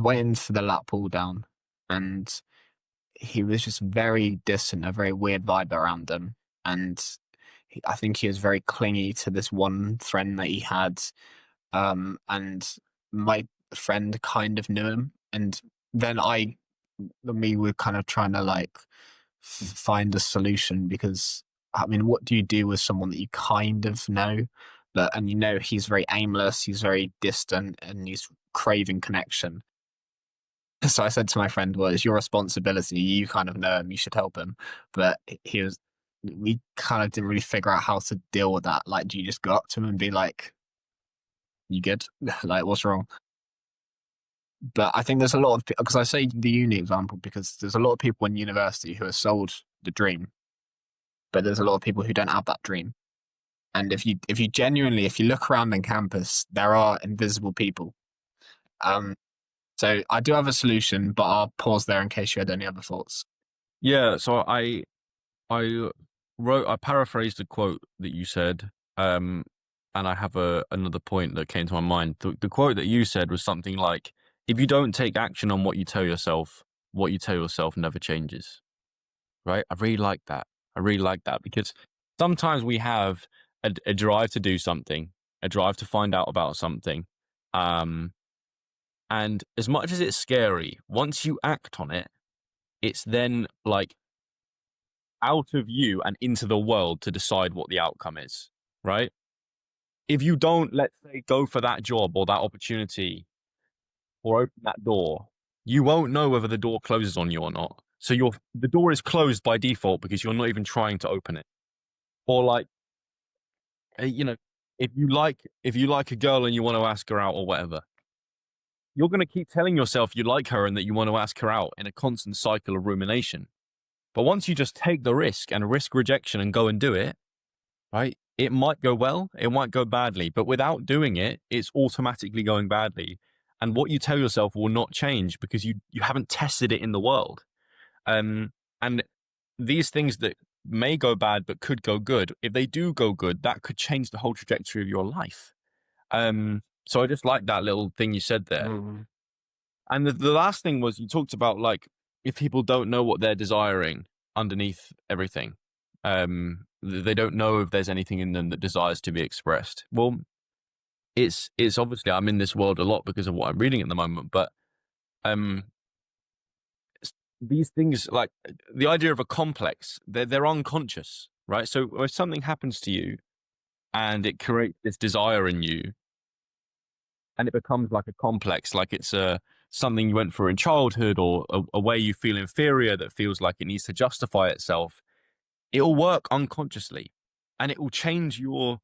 waiting for the lap pull down, and he was just very distant, a very weird vibe around him. And I think he was very clingy to this one friend that he had. And my friend kind of knew him. And then we were kind of trying to like find a solution, because I mean, what do you do with someone that you kind of know, and you know he's very aimless, he's very distant, and he's craving connection. So I said to my friend, well, it's your responsibility. You kind of know him. You should help him. But we kind of didn't really figure out how to deal with that. Like, do you just go up to him and be like, you good? Like, what's wrong? But I think there's a lot of, because I say the uni example, because there's a lot of people in university who are sold the dream, but there's a lot of people who don't have that dream. And if you look around on campus, there are invisible people. Um, so I do have a solution, but I'll pause there in case you had any other thoughts. Yeah, so I I paraphrased a quote that you said, um, and I have another point that came to my mind. The quote that you said was something like, "If you don't take action on what you tell yourself, what you tell yourself never changes." Right? I really like that. I really like that, because sometimes we have a drive to do something, a drive to find out about something, um, and as much as it's scary, once you act on it, it's then like out of you and into the world to decide what the outcome is, right? If you don't, let's say, go for that job or that opportunity or open that door, you won't know whether the door closes on you or not. So the door is closed by default because you're not even trying to open it. Or like, you know, if you like a girl and you want to ask her out or whatever, you're going to keep telling yourself you like her and that you want to ask her out in a constant cycle of rumination. But once you just take the risk and risk rejection and go and do it, right? it might go well, it might go badly, but without doing it, it's automatically going badly. And what you tell yourself will not change because you haven't tested it in the world. And these things that may go bad but could go good, if they do go good, that could change the whole trajectory of your life. So I just like that little thing you said there. Mm. And the last thing was you talked about like if people don't know what they're desiring underneath everything, they don't know if there's anything in them that desires to be expressed. Well, it's obviously I'm in this world a lot because of what I'm reading at the moment, but um, these things like the idea of a complex, they're unconscious, right? So if something happens to you and it creates this desire in you, and it becomes like a complex, like it's a something you went through in childhood or a way you feel inferior that feels like it needs to justify itself, it'll work unconsciously and it will change your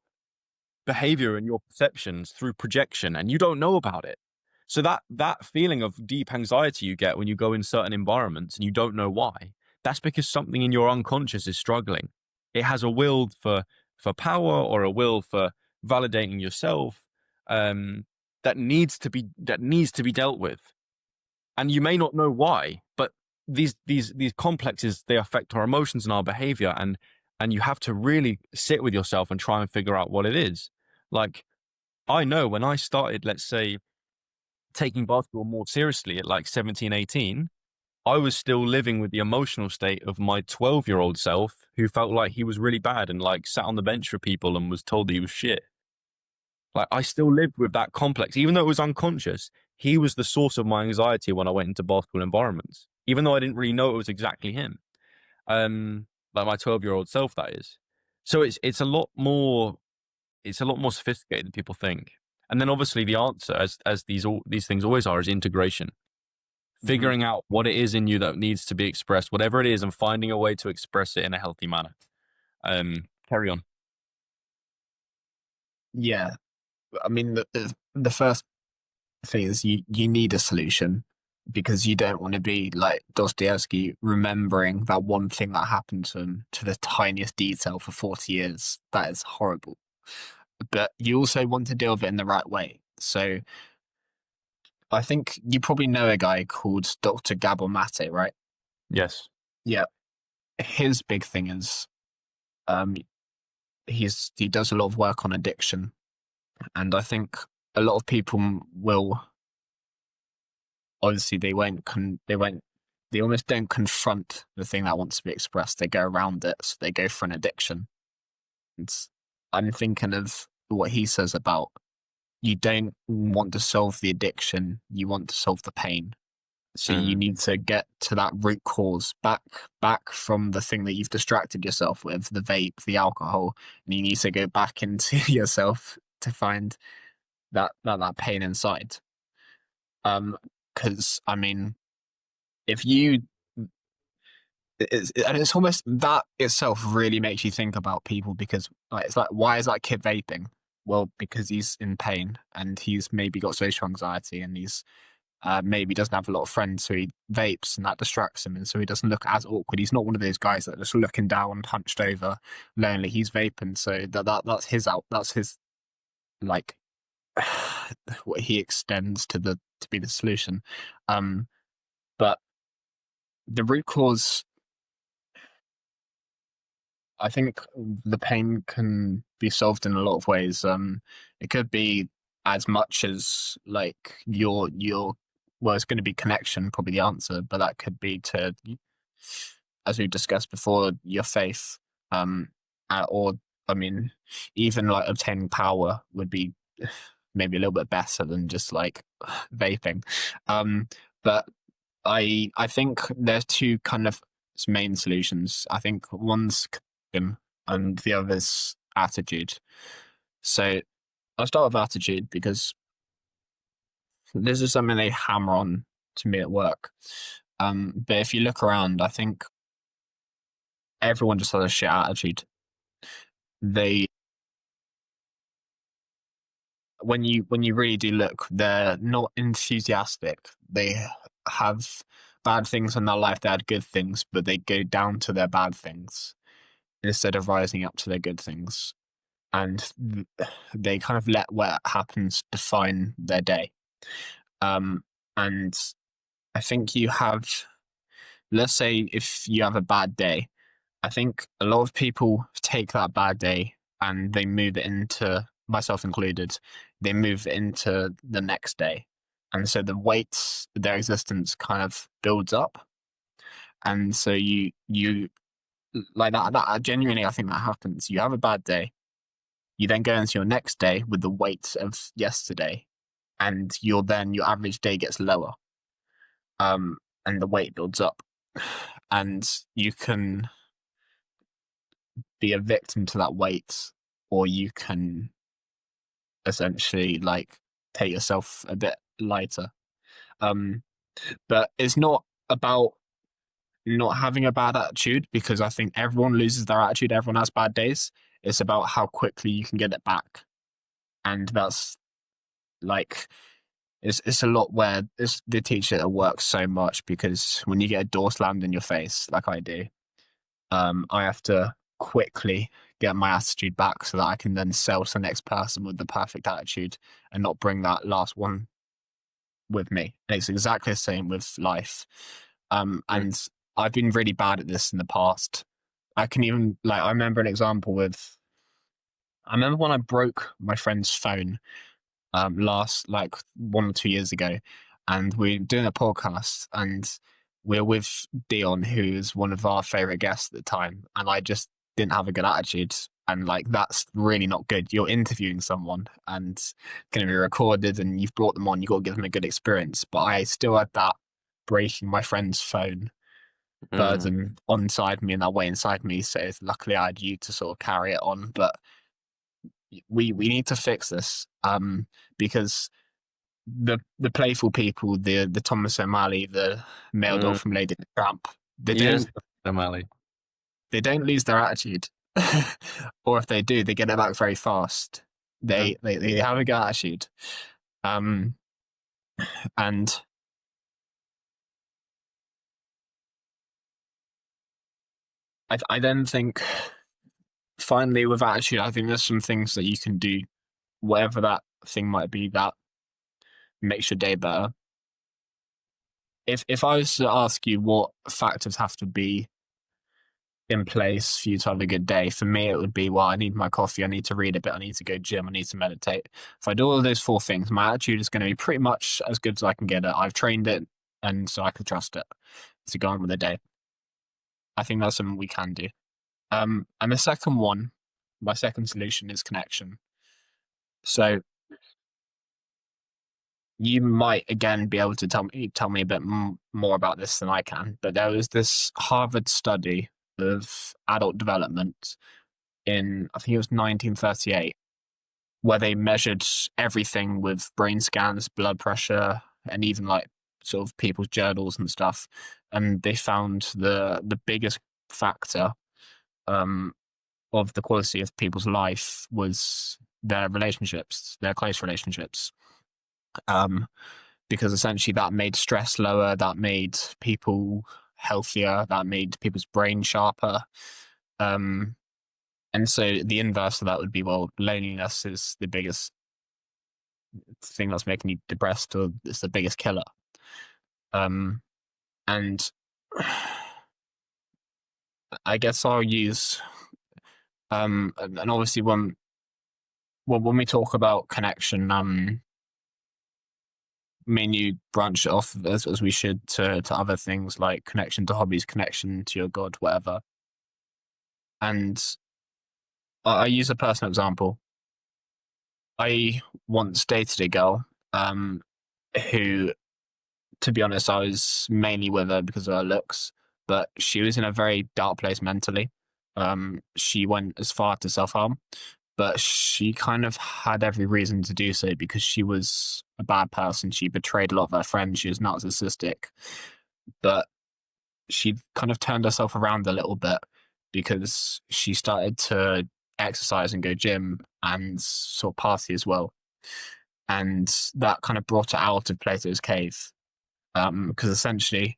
behavior and your perceptions through projection and you don't know about it. So that feeling of deep anxiety you get when you go in certain environments and you don't know why, that's because something in your unconscious is struggling. It has a will for power or a will for validating yourself, um, that needs to be dealt with. And you may not know why, but these complexes, they affect our emotions and our behavior, and you have to really sit with yourself and try and figure out what it is. Like I know when I started, let's say, taking basketball more seriously at like 17, 18, I was still living with the emotional state of my 12-year-old self who felt like he was really bad and like sat on the bench for people and was told he was shit. Like I still lived with that complex, even though it was unconscious. He was the source of my anxiety when I went into basketball environments, even though I didn't really know it was exactly him. Like my 12-year-old self, that is. So it's a lot more sophisticated than people think. And then obviously the answer, as these things always are, is integration. Mhm. Figuring out what it is in you that needs to be expressed, whatever it is, and finding a way to express it in a healthy manner. Carry on. Yeah, I mean the first thing is you need a solution because you don't want to be like Dostoevsky remembering that one thing that happened to him to the tiniest detail for 40 years. That is horrible. But you also want to deal with it in the right way. So I think you probably know a guy called Dr. Gabor Mate, right? Yes. Yeah. His big thing is um he does a lot of work on addiction. And I think a lot of people will obviously they almost don't confront the thing that wants to be expressed. They go around it, so they go for an addiction. It's, I'm thinking of what he says about you don't want to solve the addiction, you want to solve the pain. So you Mm, need to get to that root cause, back from the thing that you've distracted yourself with, the vape, the alcohol, and you need to go back into yourself to find that pain inside. Because I mean, if you and it's almost that itself really makes you think about people because like it's like why is that kid vaping? Well, because he's in pain and he's maybe got social anxiety and he's maybe doesn't have a lot of friends, so he vapes and that distracts him, and so he doesn't look as awkward. He's not one of those guys that are just looking down, hunched over, lonely. He's vaping, so that's his out. That's his like what he extends to be the solution. Um, but the root cause, I think the pain can be solved in a lot of ways. It could be as much as like your well, it's going to be connection, probably the answer, but that could be to, as we discussed before, your faith, um, or I mean, even like obtaining power would be maybe a little bit better than just like vaping. But I think there's two kind of main solutions. I think one's cognition and the other's attitude. So I'll start with attitude because this is something they hammer on to me at work. But if you look around, I think everyone just has a shit attitude. They when you really do look, they're not enthusiastic. They have bad things in their life. They had good things, but they go down to their bad things instead of rising up to their good things. and they kind of let what happens define their day. Um, and I think you have, let's say, if you have a bad day, I think a lot of people take that bad day and they move it into, myself included, they move it into the next day. And so the weights, their existence kind of builds up. And so you like that genuinely, I think that happens. You have a bad day, you then go into your next day with the weight of yesterday, and your average day gets lower. And the weight builds up. And you can be a victim to that weight, or you can essentially like take yourself a bit lighter. Um, but it's not about not having a bad attitude, because I think everyone loses their attitude, everyone has bad days. It's about how quickly you can get it back. And that's like it's a lot where the teacher that works so much, because when you get a door slammed in your face like I do, I have to quickly get my attitude back so that I can then sell to the next person with the perfect attitude and not bring that last one with me. And it's exactly the same with life. Mm. And I've been really bad at this in the past. I can even like I remember an example with I remember when I broke my friend's phone last like 1 or 2 years ago, and we're doing a podcast, and we're with Dion, who is one of our favorite guests at the time, and I just didn't have a good attitude. And like that's really not good. You're interviewing someone and it's going to be recorded, and you've brought them on. You've got to give them a good experience. But I still had that breaking my friend's phone Mm. burden inside me and that way inside me. So luckily I had you to sort of carry it on. But we need to fix this, because the playful people, the Thomas O'Malley, the male dog Mm. from Lady and the Tramp, they Yes, don't O'Malley. they don't lose their attitude, or if they do, they get it back very fast. Mm. They have a good attitude, um, and I then think finally with attitude, I think there's some things that you can do, whatever that thing might be, that makes your day better. If I was to ask you what factors have to be in place for you to have a good day, for me it would be, well, I need my coffee, I need to read a bit, I need to go gym, I need to meditate. If I do all of those four things, my attitude is going to be pretty much as good as I can get it. I've trained it, and so I can trust it to go on with the day. I think that's something we can do. And the second one, my second solution is connection. So you might again be able to tell me a bit more about this than I can, but there was this Harvard study of adult development in, I think it was 1938, where they measured everything with brain scans, blood pressure, and even like sort of people's journals and stuff. And they found the biggest factor um, of the quality of people's life was their relationships, their close relationships. Um, because essentially that made stress lower, that made people healthier, that made people's brain sharper. Um, and so the inverse of that would be, well, loneliness is the biggest thing that's making you depressed, or it's the biggest killer. Um, and I guess I'll use and obviously when we talk about connection, me and you branch it off as we should to other things like connection to hobbies, connection to your God, whatever. And I use a personal example. I once dated a girl who, to be honest, I was mainly with her because of her looks, but she was in a very dark place mentally. She went as far to self harm, but she kind of had every reason to do so because she was a bad person. She betrayed a lot of her friends. She was narcissistic, but she kind of turned herself around a little bit because she started to exercise and go gym and sort of party as well. And that kind of brought her out of Plato's cave. Because essentially,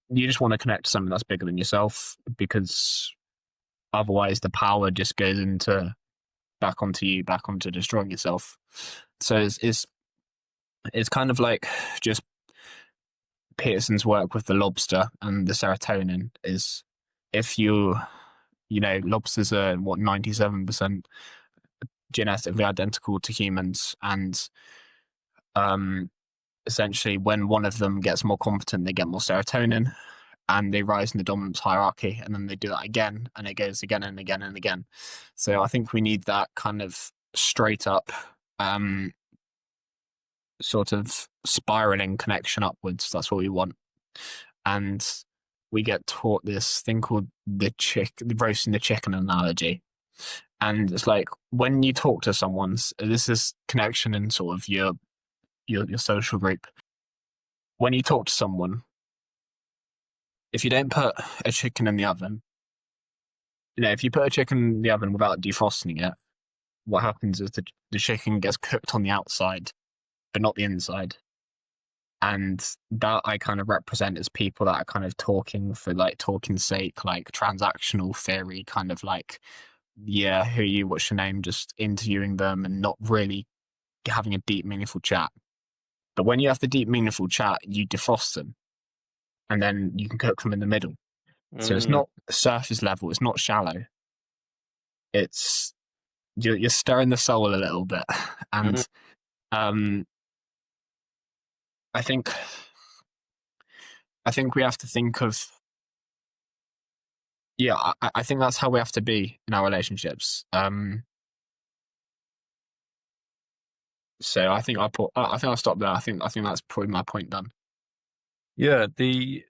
you just want to connect to something that's bigger than yourself, because otherwise the power just goes into back onto you, back onto destroying yourself. So it's kind of like just Peterson's work with the lobster and the serotonin is if lobsters are what 97% genetically identical to humans, and um, essentially when one of them gets more competent, they get more serotonin, and they rise in the dominance hierarchy, and then they do that again, and it goes again and again and again. So I think we need that kind of straight up sort of spiraling connection upwards. That's what we want. And we get taught this thing called the roasting the chicken analogy. And it's like when you talk to someone, this is connection in sort of your social group. When you talk to someone, if you don't put a chicken in the oven, if you put a chicken in the oven without defrosting it, what happens is the chicken gets cooked on the outside, but not the inside. And that I kind of represent as people that are kind of talking for like talking's sake, like transactional theory, kind of like, yeah, who are you, what's your name, just interviewing them and not really having a deep, meaningful chat. But when you have the deep, meaningful chat, you defrost them and then you can cook them in the middle. So it's not surface level, it's not shallow. It's you're stirring the soul a little bit. And I think we have to think of, yeah, I think that's how we have to be in our relationships. So I think I'll stop there. I think that's probably my point done. Yeah, to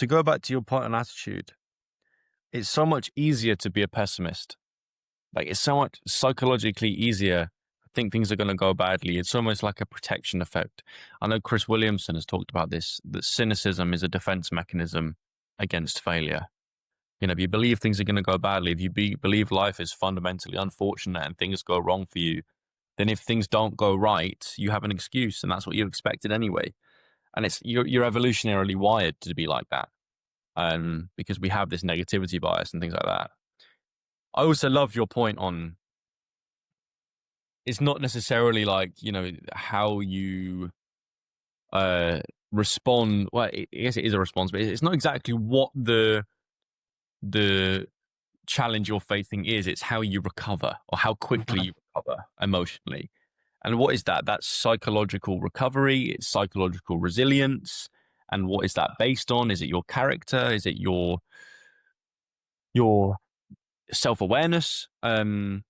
go back to your point on attitude, it's so much easier to be a pessimist. Like, it's so much psychologically easier. I think things are going to go badly. It's almost like a protection effect. I know Chris Williamson has talked about this, that cynicism is a defense mechanism against failure. If you believe things are going to go badly, if you believe life is fundamentally unfortunate and things go wrong for you, then if things don't go right, you have an excuse, and that's what you expected anyway. And you're evolutionarily wired to be like that, because we have this negativity bias and things like that. I also love your point on it's not necessarily like, how you respond. Well, I guess it is a response, but it's not exactly what the challenge you're facing is. It's how you recover or how quickly you recover emotionally. And what is that? That's psychological recovery. It's psychological resilience. And what is that based on? Is it your character? Is it your self-awareness? And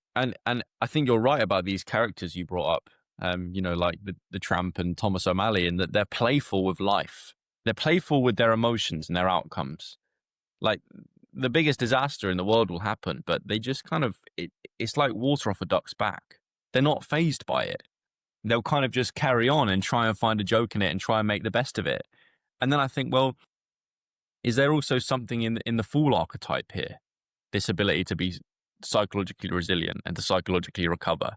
I think you're right about these characters you brought up. Like the Tramp and Thomas O'Malley, and that they're playful with life. They're playful with their emotions and their outcomes. Like, the biggest disaster in the world will happen, but they just kind of it's like water off a duck's back. They're not fazed by it. They'll kind of just carry on and try and find a joke in it and try and make the best of it. And then I think, well, is there also something in the fool archetype here? This ability to be psychologically resilient and to psychologically recover.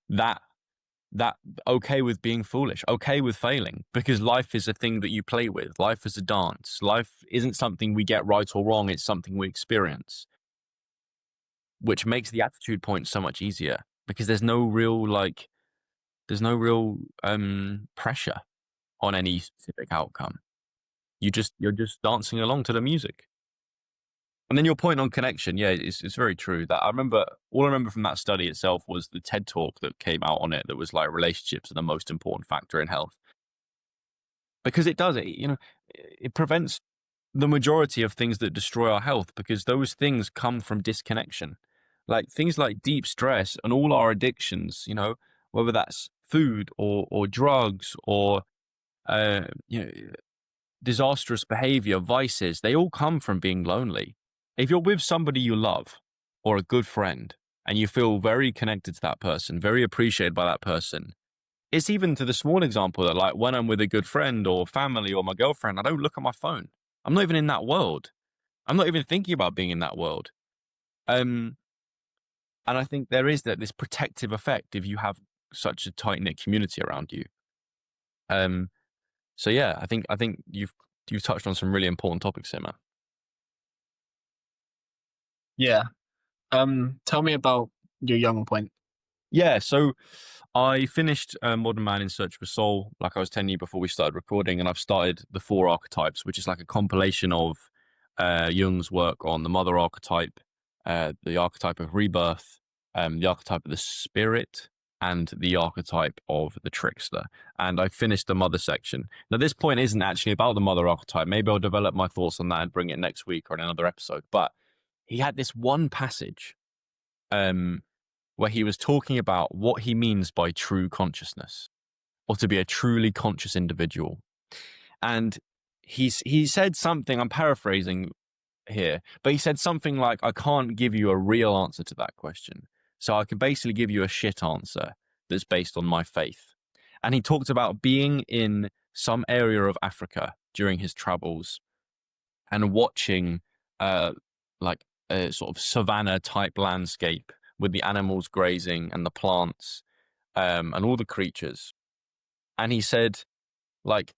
That okay with being foolish, okay with failing, because life is a thing that you play with. Life is a dance. Life isn't something we get right or wrong. It's something we experience, which makes the attitude point so much easier because there's no real pressure on any specific outcome. You're just dancing along to the music. And then your point on connection, yeah, it's very true. That all I remember from that study itself was the TED talk that came out on it that was like relationships are the most important factor in health. Because it does it prevents the majority of things that destroy our health, because those things come from disconnection. Like things like deep stress and all our addictions, whether that's food or drugs or disastrous behavior, vices, they all come from being lonely. If you're with somebody you love or a good friend and you feel very connected to that person, very appreciated by that person, it's even to the small example that, like, when I'm with a good friend or family or my girlfriend, I don't look at my phone. I'm not even in that world. I'm not even thinking about being in that world. And I think there is this protective effect if you have such a tight-knit community around you. So yeah, I think you've touched on some really important topics here, man. Yeah. Tell me about your Jung point. Yeah, so I finished Modern Man in Search of a Soul, like I was telling you before we started recording, and I've started The Four Archetypes, which is like a compilation of Jung's work on the mother archetype, the archetype of rebirth, the archetype of the spirit, and the archetype of the trickster. And I finished the mother section. Now, this point isn't actually about the mother archetype. Maybe I'll develop my thoughts on that and bring it next week or in another episode. But he had this one passage. Where he was talking about what he means by true consciousness or to be a truly conscious individual. And he said something, I'm paraphrasing here, but he said something like, I can't give you a real answer to that question. So I can basically give you a shit answer that's based on my faith. And he talked about being in some area of Africa during his travels and watching like a sort of savanna type landscape with the animals grazing and the plants and all the creatures. And he said, like,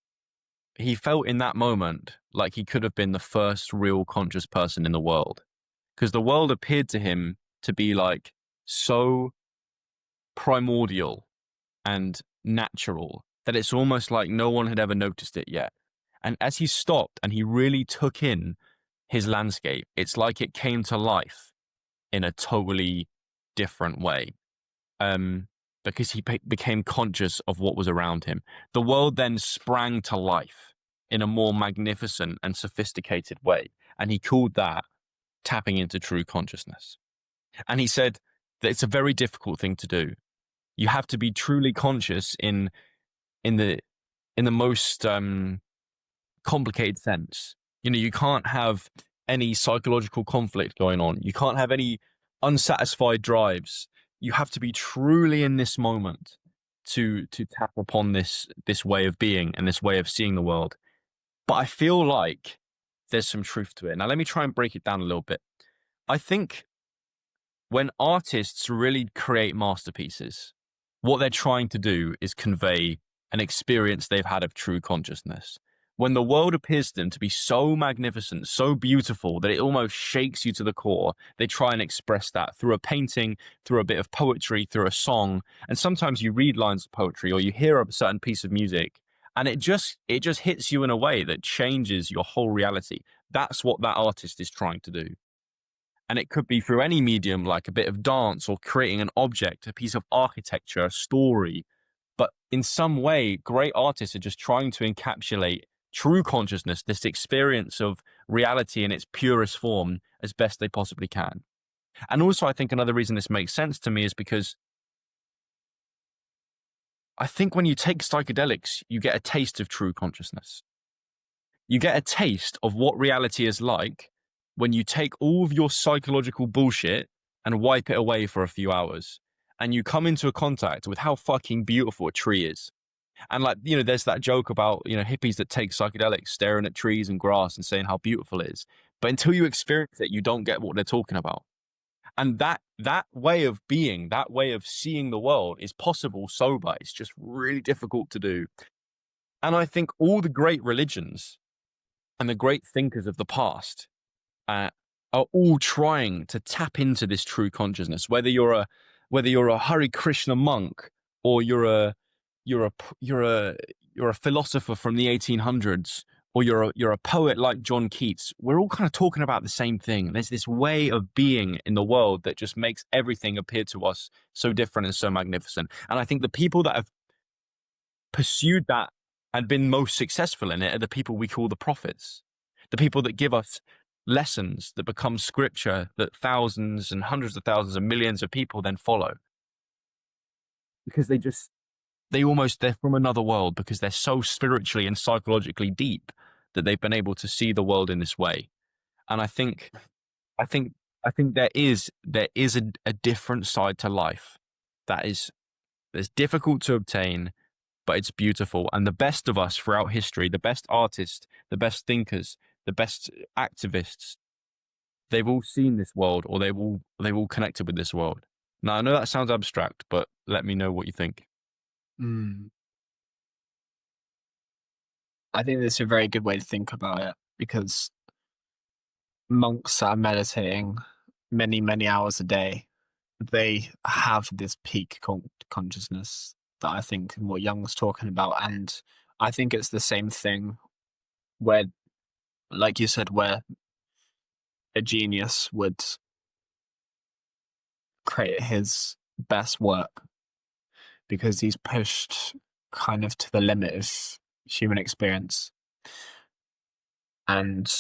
he felt in that moment like he could have been the first real conscious person in the world because the world appeared to him to be like so primordial and natural that it's almost like no one had ever noticed it yet. And as he stopped and he really took in his landscape, it's like it came to life in a totally different way. Because he became conscious of what was around him. The world then sprang to life in a more magnificent and sophisticated way. And he called that tapping into true consciousness. And he said that it's a very difficult thing to do. You have to be truly conscious in the most complicated sense. You know, you can't have any psychological conflict going on. You can't have any unsatisfied drives. You have to be truly in this moment to tap upon this way of being and this way of seeing the world. But I feel like there's some truth to it. Now let me try and break it down a little bit. I think when artists really create masterpieces, what they're trying to do is convey an experience they've had of true consciousness. When the world appears to them to be so magnificent, so beautiful that it almost shakes you to the core, they try and express that through a painting, through a bit of poetry, through a song. And sometimes you read lines of poetry or you hear a certain piece of music, and it just hits you in a way that changes your whole reality. That's what that artist is trying to do. And it could be through any medium, like a bit of dance or creating an object, a piece of architecture, a story. But in some way, great artists are just trying to encapsulate true consciousness, this experience of reality in its purest form, as best they possibly can. And also, I think another reason this makes sense to me is because I think when you take psychedelics, you get a taste of true consciousness. You get a taste of what reality is like when you take all of your psychological bullshit and wipe it away for a few hours and you come into a contact with how fucking beautiful a tree is. And like, you know, there's that joke about, you know, hippies that take psychedelics staring at trees and grass and saying how beautiful it is. But until you experience it, you don't get what they're talking about. And that way of being, that way of seeing the world is possible sober. It's just really difficult to do. And I think all the great religions and the great thinkers of the past uh, are all trying to tap into this true consciousness. Whether you're a Hare Krishna monk or you're a you're a philosopher from the 1800s or you're a poet like John Keats, we're all kind of talking about the same thing. There's this way of being in the world that just makes everything appear to us so different and so magnificent. And I think the people that have pursued that and been most successful in it are the people we call the prophets, the people that give us lessons that become scripture that thousands and hundreds of thousands and millions of people then follow because they're from another world because they're so spiritually and psychologically deep that they've been able to see the world in this way. And I think I think there is a different side to life that is that's difficult to obtain, but it's beautiful. And the best of us throughout history, the best artists, the best thinkers, the best activists, they've all seen this world or they've all connected with this world. Now I know that sounds abstract, but let me know what you think. Mm. I think that's a very good way to think about it because monks that are meditating many, many hours a day, they have this peak consciousness that I think what Jung was talking about, and I think it's the same thing where, like you said, where a genius would create his best work because he's pushed kind of to the limit of human experience. And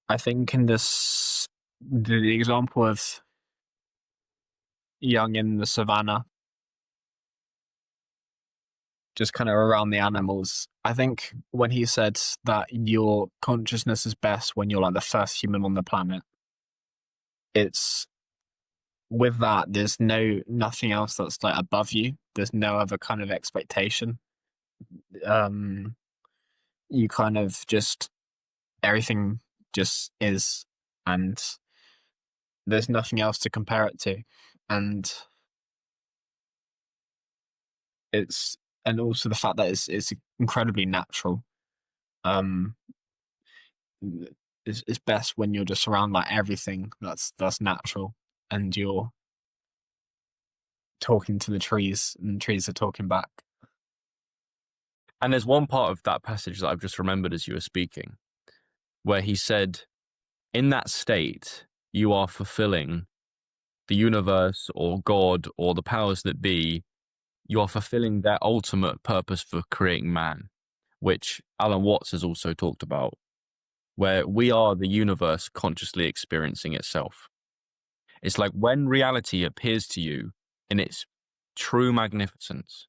I think in this, the example of Young in the savannah, just kind of around the animals, I think when he said that your consciousness is best when you're like the first human on the planet, it's with that, there's nothing else that's like above you. There's no other kind of expectation. Um, you kind of just everything just is, and there's nothing else to compare it to, and it's and also the fact that it's incredibly natural. Um, it's best when you're just around like everything that's natural, and you're talking to the trees, and the trees are talking back. And there's one part of that passage that I've just remembered as you were speaking, where he said, in that state, you are fulfilling the universe or God or the powers that be. You are fulfilling their ultimate purpose for creating man, which Alan Watts has also talked about, where we are the universe consciously experiencing itself. It's like when reality appears to you in its true magnificence.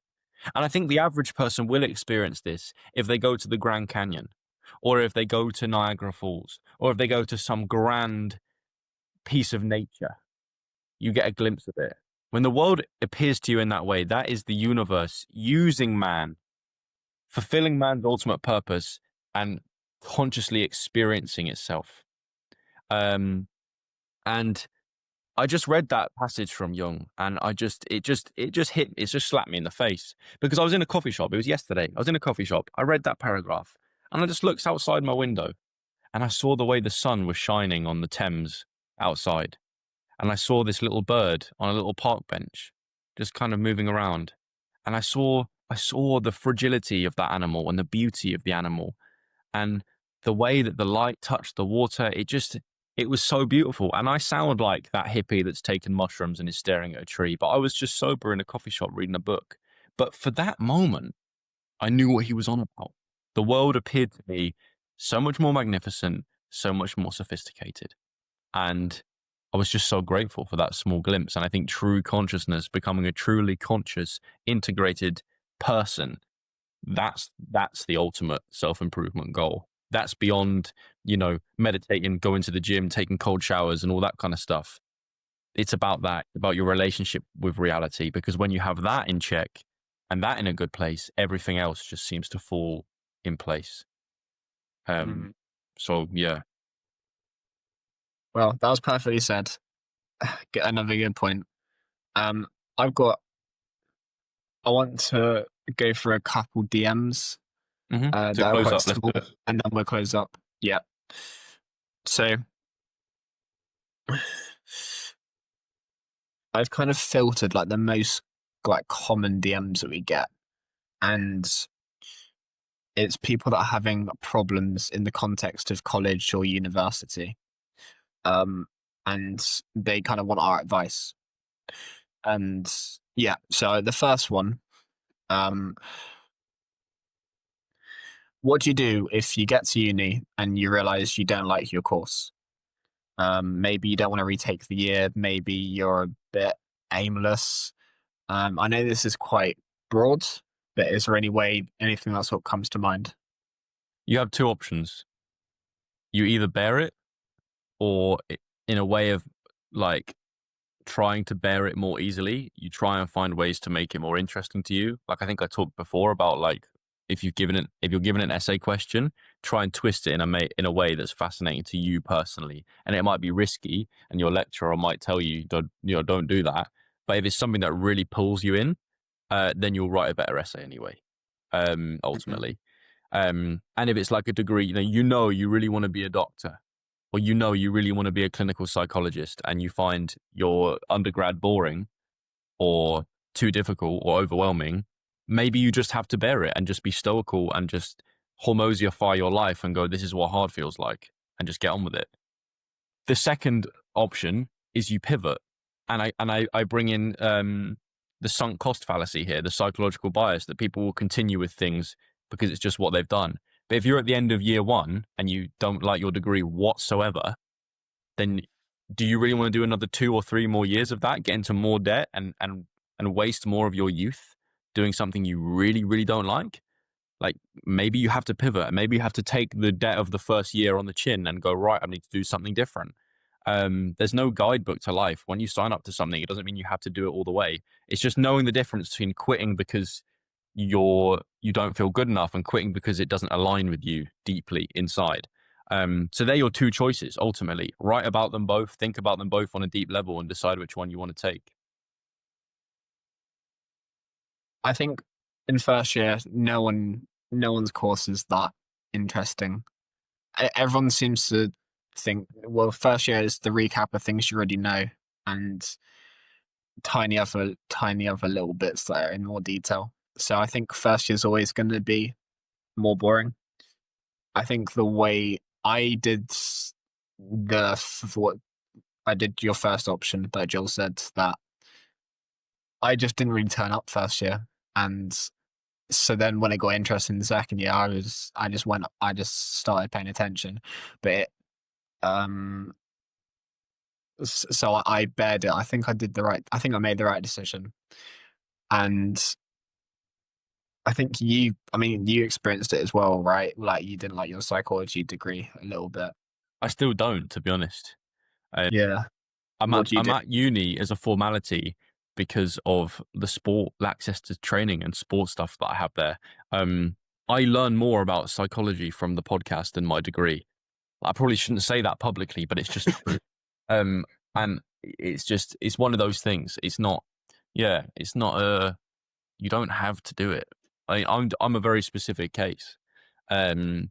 And I think the average person will experience this if they go to the Grand Canyon, or if they go to Niagara Falls, or if they go to some grand piece of nature. You get a glimpse of it. When the world appears to you in that way, that is the universe using man, fulfilling man's ultimate purpose, and consciously experiencing itself. And I just read that passage from Jung, and it just hit, it just slapped me in the face because I was in a coffee shop. It was yesterday. I was in a coffee shop. I read that paragraph, and I just looked outside my window, and I saw the way the sun was shining on the Thames outside, and I saw this little bird on a little park bench, just kind of moving around, and I saw the fragility of that animal and the beauty of the animal, and the way that the light touched the water, it was so beautiful. And I sound like that hippie that's taken mushrooms and is staring at a tree, but I was just sober in a coffee shop reading a book. But for that moment, I knew what he was on about. The world appeared to me so much more magnificent, so much more sophisticated. And I was just so grateful for that small glimpse. And I think true consciousness, becoming a truly conscious, integrated person, that's the ultimate self-improvement goal. That's beyond, meditating, going to the gym, taking cold showers and all that kind of stuff. It's about that, about your relationship with reality, because when you have that in check and that in a good place, everything else just seems to fall in place. Mm. So yeah. Well, that was perfectly said. Get another good point. Um, I've got. I want to go for a couple DMs To that are close quite up, let's small, do it. and then we'll close up. Yeah. So I've kind of filtered like the most like common DMs that we get, and it's people that are having problems in the context of college or university, um, and they kind of want our advice. And yeah, so the first one, um, what do you do if you get to uni and you realize you don't like your course? Maybe you don't want to retake the year. Maybe you're a bit aimless. I know this is quite broad, but is there anything else what comes to mind? You have two options. You either bear it, or in a way of like trying to bear it more easily, you try and find ways to make it more interesting to you. Like I think I talked before about like if you're given an essay question, try and twist it in a way that's fascinating to you personally. And it might be risky, and your lecturer might tell you don't do that. But if it's something that really pulls you in, then you'll write a better essay anyway. Mhm. Ultimately, and if it's like a degree, you really want to be a doctor, or you really want to be a clinical psychologist and you find your undergrad boring or too difficult or overwhelming, maybe you just have to bear it and just be stoical and just hormosiify your life and go, this is what hard feels like, and just get on with it. The second option is you pivot. And I bring in the sunk cost fallacy here, the psychological bias that people will continue with things because it's just what they've done. But if you're at the end of year one and you don't like your degree whatsoever, then do you really want to do another 2 or 3 more years of that, get into more debt and waste more of your youth doing something you really, really don't like? Like, maybe you have to pivot. Maybe you have to take the debt of the first year on the chin and go, right, I need to do something different. There's no guidebook to life. When you sign up to something, it doesn't mean you have to do it all the way. It's just knowing the difference between quitting because you don't feel good enough and quitting because it doesn't align with you deeply inside. So they're your two choices ultimately. Write about them both, think about them both on a deep level, and decide which one you want to take. I think in first year, no one's course is that interesting. Everyone seems to think, well, first year is the recap of things you already know, and tiny other little bits that are in more detail. So I think first year is always going to be more boring. I think the way I did what I did your first option that Jill said, that I just didn't really turn up first year, and so then when it got interesting in the second year, I just started paying attention, but um so I bared it. I think I made the right decision, and I mean, you experienced it as well, right? Like, you didn't like your psychology degree a little bit. I still don't, to be honest. Uh, Yeah. What do you I'm do? at uni as a formality because of the sport access to training and sport stuff that I have there. Um, I learn more about psychology from the podcast than my degree. I probably shouldn't say that publicly, but it's just true. Um, and it's one of those things. It's not you don't have to do it. I'm a very specific case. Um,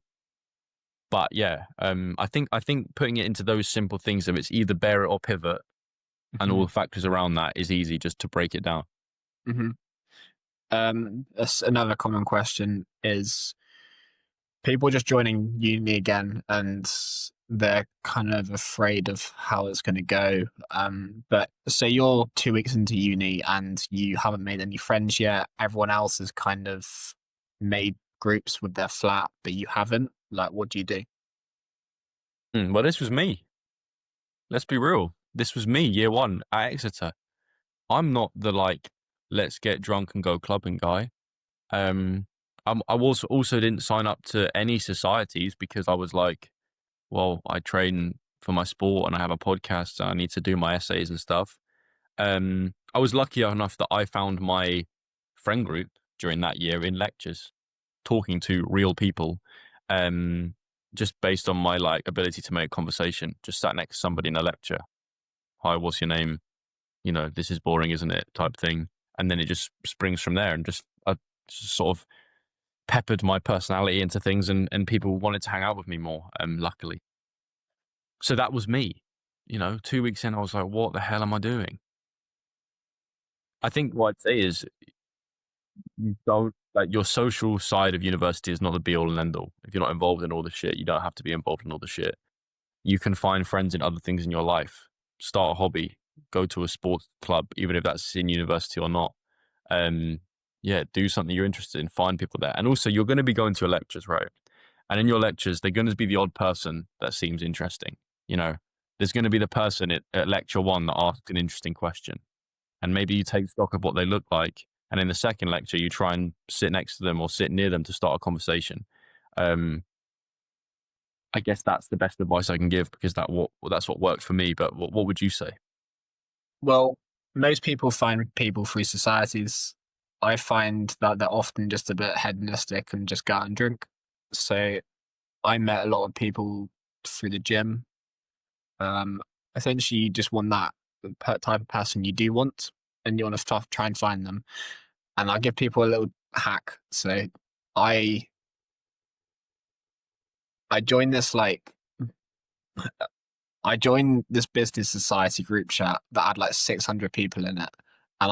but yeah, I think putting it into those simple things of it's either bear it or pivot, and all Hmm. the factors around that is easy just to break it down. Hmm. Another common question is people just joining uni again, and they're kind of afraid of how it's going to go. But say you're 2 weeks into uni and you haven't made any friends yet. Everyone else has kind of made groups with their flat, but you haven't. Like, what do you do? Well, this was me. Let's be real. This was me, year one at Exeter. I'm not the like, let's get drunk and go clubbing guy. Um, I was also didn't sign up to any societies because I was like, well, I train for my sport and I have a podcast and I need to do my essays and stuff. I was lucky enough that I found my friend group during that year in lectures, talking to real people, um, just based on my like ability to make conversation. Just sat next to somebody in a lecture. Hi, what's your name? This is boring, isn't it? Type thing. And then it just springs from there and just I just sort of peppered my personality into things and people wanted to hang out with me more, luckily. So that was me. 2 weeks in, I was like, what the hell am I doing? I think what I'd say is you don't like your social side of university is not the be all and end all. If you're not involved in all the shit, you don't have to be involved in all the shit. You can find friends in other things in your life. Start a hobby, go to a sports club, even if that's in university or not. Um, yeah, do something you're interested in, find people there. And also, you're going to be going to your lectures, right? And in your lectures, they're going to be the odd person that seems interesting. You know, there's going to be the person at lecture one that asks an interesting question. And maybe you take stock of what they look like. And in the second lecture, you try and sit next to them or sit near them to start a conversation. Um, I guess that's the best advice I can give because that's what worked for me. But what would you say? Well, most people find people through societies. I find that they're often just a bit hedonistic and just go out and drink. So I met a lot of people through the gym. Um, Essentially, you just want that type of person you do want, and you want to try and find them. And I give people a little hack. So I I joined this, like, I joined this business society group chat that had like 600 people in it. And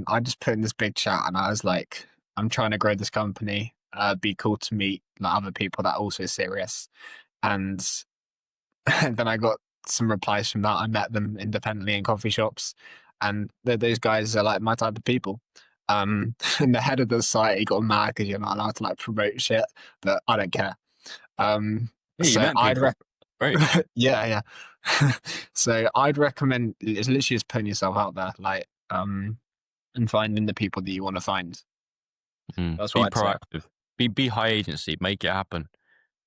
I just put in this big chat and I was like, I'm trying to grow this company. Be cool to meet like other people that are also serious. And, and then I got some replies from that. I met them independently in coffee shops. And those guys are like my type of people. And the head of the site, he got mad because you're not allowed to like promote shit, but I don't care. Yeah, you So met people. Great. yeah, yeah. So I'd recommend it's literally just putting yourself out there, like, and finding the people that you want to find. That's Be what I'd say. proactive. Be high agency. Make it happen.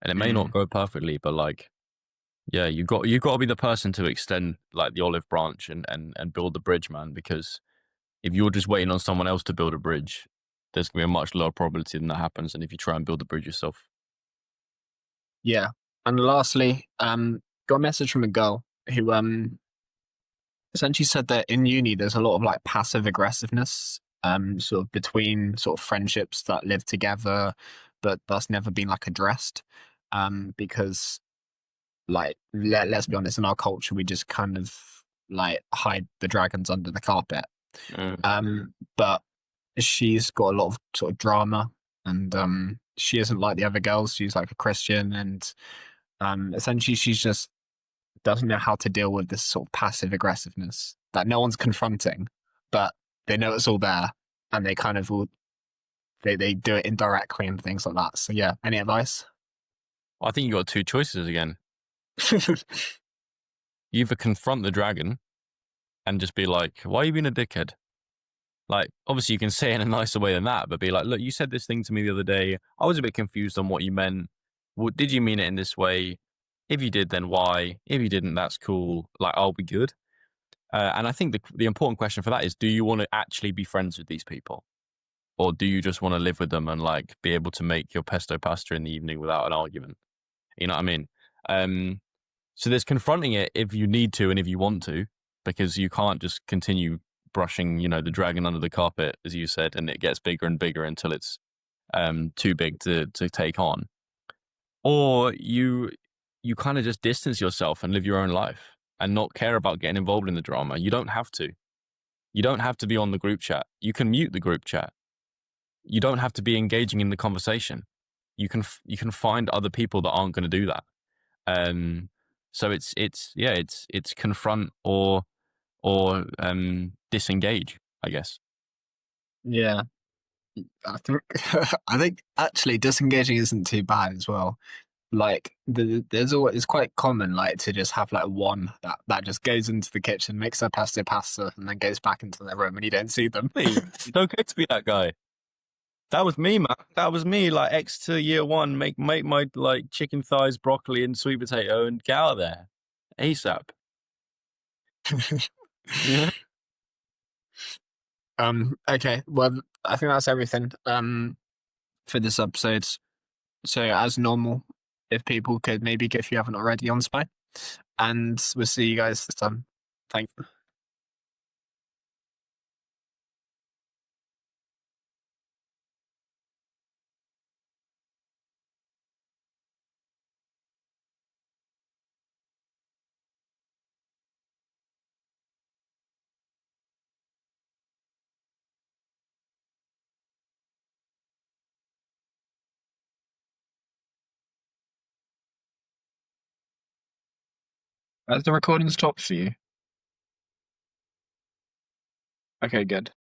And it may not Mm, go perfectly, but like, yeah, you got to be the person to extend like the olive branch and build the bridge, man. Because if you're just waiting on someone else to build a bridge, there's gonna be a much lower probability than that happens. And if you try and build the bridge yourself, yeah. And lastly, got a message from a girl who essentially said that in uni there's a lot of like passive aggressiveness, sort of between sort of friendships that live together, but that's never been like addressed, because like let's be honest, in our culture we just kind of like hide the dragons under the carpet. mm. But she's got a lot of sort of drama, and she isn't like the other girls. She's like a Christian, and essentially she's just doesn't know how to deal with this sort of passive aggressiveness that no one's confronting, but they know it's all there, and they kind of will they do it indirectly and things like that. So yeah, any advice? I think you got two choices again. You either confront the dragon and just be like, "Why are you being a dickhead?" Like, obviously, you can say it in a nicer way than that, but be like, "Look, you said this thing to me the other day. I was a bit confused on what you meant. Did you mean it in this way? If you did, then why? If you didn't, that's cool. Like, I'll be good." And I think the important question for that is, do you want to actually be friends with these people? Or do you just want to live with them and like be able to make your pesto pasta in the evening without an argument? You know what I mean? Um, so there's confronting it if you need to and if you want to, because you can't just continue brushing, the dragon under the carpet, as you said, and it gets bigger and bigger until it's too big to take on. Or you kind of just distance yourself and live your own life and not care about getting involved in the drama. You don't have to. You don't have to be on the group chat. You can mute the group chat. You don't have to be engaging in the conversation. You can find other people that aren't going to do that. Um, so it's confront or disengage, I guess. Yeah, I think I think actually disengaging isn't too bad as well. Like there's always it's quite common like to just have like one that just goes into the kitchen, makes their pasta, and then goes back into their room, and you don't see them. Me, it's okay to be that guy. That was me, man. That was me. Like X to year one, make my like chicken thighs, broccoli, and sweet potato, and get out of there ASAP. Yeah. Okay, well, I think that's everything for this episode. So as normal, if people could maybe, if you haven't already, on Spy, and we'll see you guys this time. Thanks. Has the recording stopped for you? Okay, good.